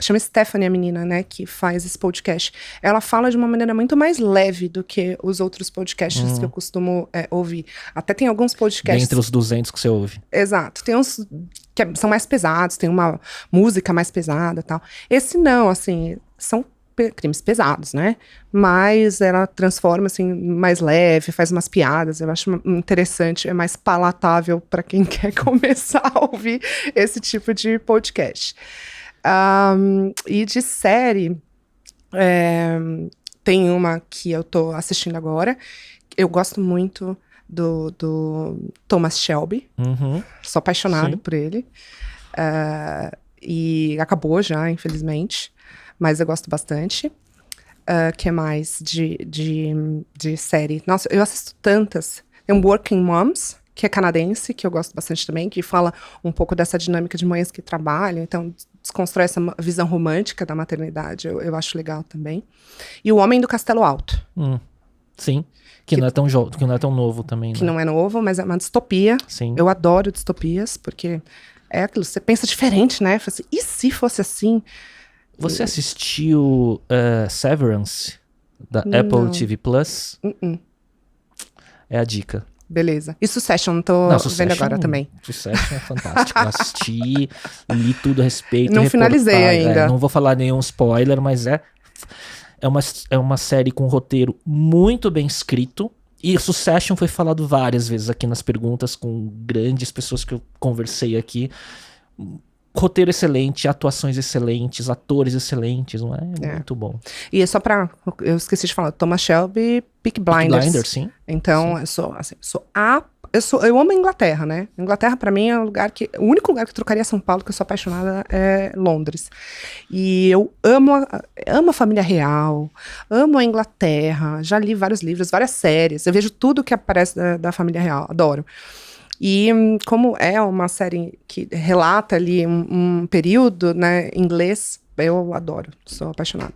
chama Stephanie a menina, né, que faz esse podcast. Ela fala de uma maneira muito mais leve do que os outros podcasts que eu costumo ouvir. Até tem alguns podcasts... Dentre os 200 que você ouve. Exato. Tem uns que são mais pesados, tem uma música mais pesada e tal. Esse não, assim, são crimes pesados, né? Mas ela transforma, assim, mais leve, faz umas piadas. Eu acho interessante, é mais palatável para quem quer começar a ouvir esse tipo de podcast. E de série, tem uma que eu tô assistindo agora. Eu gosto muito do Thomas Shelby. Sou apaixonada por ele. E acabou já, infelizmente. mas eu gosto bastante. Que mais de série? Nossa, eu assisto tantas. Tem um Working Moms, que é canadense, que eu gosto bastante também, que fala um pouco dessa dinâmica de mães que trabalham, então desconstrói essa visão romântica da maternidade, eu acho legal também. E O Homem do Castelo Alto. Sim, que não é tão novo também, né? Que não é novo, mas é uma distopia. Sim. Eu adoro distopias, porque é aquilo, você pensa diferente, né? Fala assim, e se fosse assim? Você assistiu Severance, da Apple TV Plus? É a dica. Beleza. E Succession, tô vendo agora também. Succession é fantástico. Eu assisti, li tudo a respeito. Não finalizei ainda. Não vou falar nenhum spoiler, mas é uma série com um roteiro muito bem escrito. E Succession foi falado várias vezes aqui nas perguntas com grandes pessoas que eu conversei aqui. Roteiro excelente, atuações excelentes, atores excelentes, não é? Muito bom. E é só eu esqueci de falar, Thomas Shelby, Peaky Blinders. Sim. Então, sim. Eu amo a Inglaterra, né? A Inglaterra, pra mim, é o único lugar que eu trocaria São Paulo, que eu sou apaixonada, é Londres. E eu amo a família real, amo a Inglaterra, já li vários livros, várias séries, eu vejo tudo que aparece da família real, adoro. E como é uma série que relata ali um período, né, inglês, eu adoro, sou apaixonada.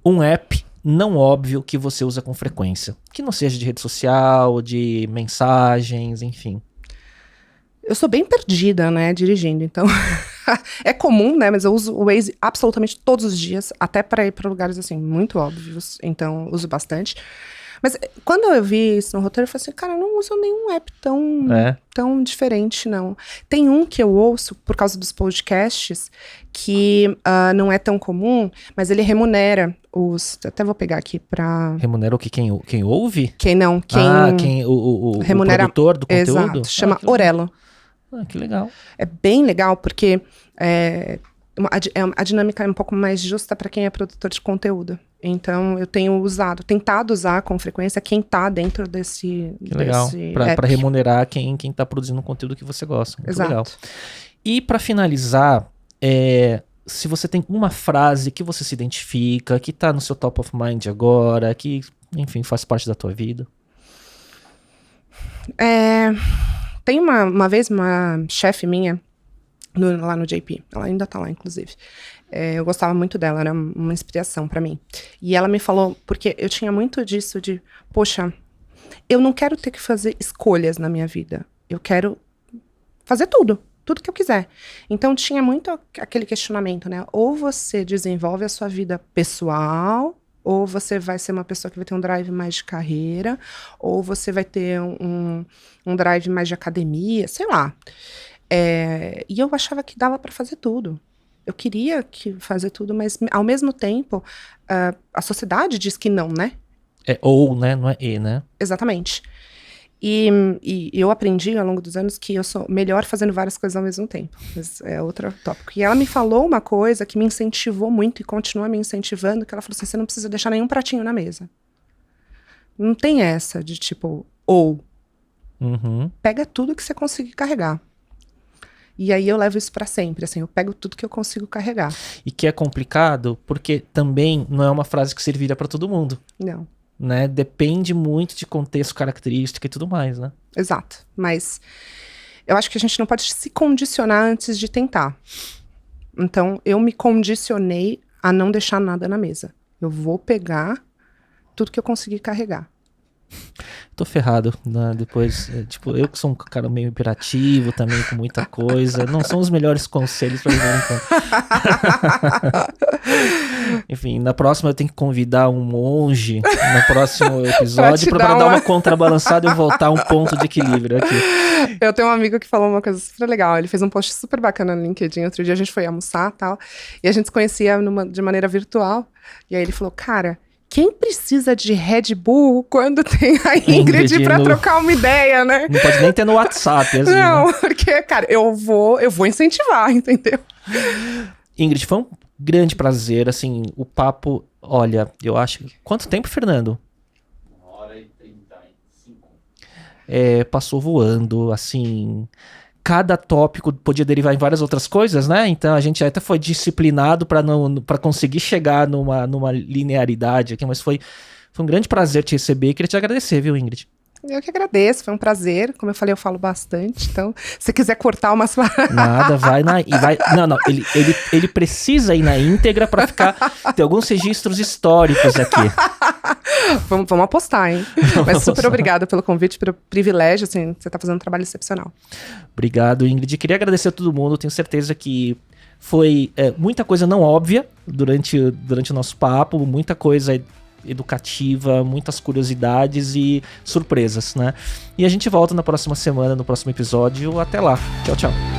Um app não óbvio que você usa com frequência, que não seja de rede social, de mensagens, enfim. Eu sou bem perdida, né, dirigindo, então é comum, né, mas eu uso o Waze absolutamente todos os dias, até para ir para lugares assim muito óbvios, então uso bastante. Mas quando eu vi isso no roteiro, eu falei assim, cara, eu não uso nenhum app tão diferente, não. Tem um que eu ouço por causa dos podcasts, que não é tão comum, mas ele remunera até vou pegar aqui pra... Remunera o que? Quem ouve? O produtor do conteúdo? Exato, chama Orelo. Que legal. É bem legal, porque a dinâmica é um pouco mais justa para quem é produtor de conteúdo. Então, eu tenho tentado usar com frequência quem tá dentro desse... Que legal, para remunerar quem tá produzindo um conteúdo que você gosta. Muito Exato. Legal. E para finalizar, se você tem uma frase que você se identifica, que tá no seu top of mind agora, que, enfim, faz parte da tua vida. Tem uma vez uma chefe minha, lá no JP, ela ainda tá lá, inclusive. Eu gostava muito dela, era uma inspiração pra mim. E ela me falou, porque eu tinha muito disso de, poxa, eu não quero ter que fazer escolhas na minha vida. Eu quero fazer tudo que eu quiser. Então tinha muito aquele questionamento, né? Ou você desenvolve a sua vida pessoal, ou você vai ser uma pessoa que vai ter um drive mais de carreira, ou você vai ter um drive mais de academia, sei lá. E eu achava que dava pra fazer tudo. Eu queria fazer tudo, mas ao mesmo tempo, a sociedade diz que não, né? É ou, né? Não é e, né? Exatamente. E eu aprendi ao longo dos anos que eu sou melhor fazendo várias coisas ao mesmo tempo. Mas é outro tópico. E ela me falou uma coisa que me incentivou muito e continua me incentivando, que ela falou assim, você não precisa deixar nenhum pratinho na mesa. Não tem essa de tipo, ou. Pega tudo que você conseguir carregar. E aí eu levo isso pra sempre, assim, eu pego tudo que eu consigo carregar. E que é complicado, porque também não é uma frase que serviria pra todo mundo. Não. Né? Depende muito de contexto, característica e tudo mais, né? Exato. Mas eu acho que a gente não pode se condicionar antes de tentar. Então, eu me condicionei a não deixar nada na mesa. Eu vou pegar tudo que eu conseguir carregar. Tô ferrado, né? Depois, eu que sou um cara meio imperativo também, com muita coisa, não são os melhores conselhos pra viver Enfim, na próxima eu tenho que convidar um monge no próximo episódio pra dar uma contrabalançada e eu voltar a um ponto de equilíbrio aqui. Eu tenho um amigo que falou uma coisa super legal, ele fez um post super bacana no LinkedIn, outro dia a gente foi almoçar e tal, e a gente se conhecia de maneira virtual, e aí ele falou, cara, quem precisa de Red Bull quando tem a Ingrid pra trocar uma ideia, né? Não pode nem ter no WhatsApp, assim, não, né? Porque, cara, eu vou incentivar, entendeu? Ingrid, foi um grande prazer, assim, o papo, olha, eu acho... Quanto tempo, Fernando? 1h35. Passou voando, assim... cada tópico podia derivar em várias outras coisas, né? Então a gente até foi disciplinado para conseguir chegar numa linearidade aqui, mas foi um grande prazer te receber e queria te agradecer, viu, Ingrid? Eu que agradeço, foi um prazer. Como eu falei, eu falo bastante. Então, se quiser cortar umas... Nada, vai na... Não, ele precisa ir na íntegra para ter alguns registros históricos aqui. Vamos apostar, hein? Mas super obrigada pelo convite, pelo privilégio, assim, você tá fazendo um trabalho excepcional. Obrigado, Ingrid. Queria agradecer a todo mundo, tenho certeza que foi muita coisa não óbvia durante o nosso papo, muita coisa educativa, muitas curiosidades e surpresas, né? E a gente volta na próxima semana, no próximo episódio. Até lá. Tchau, tchau.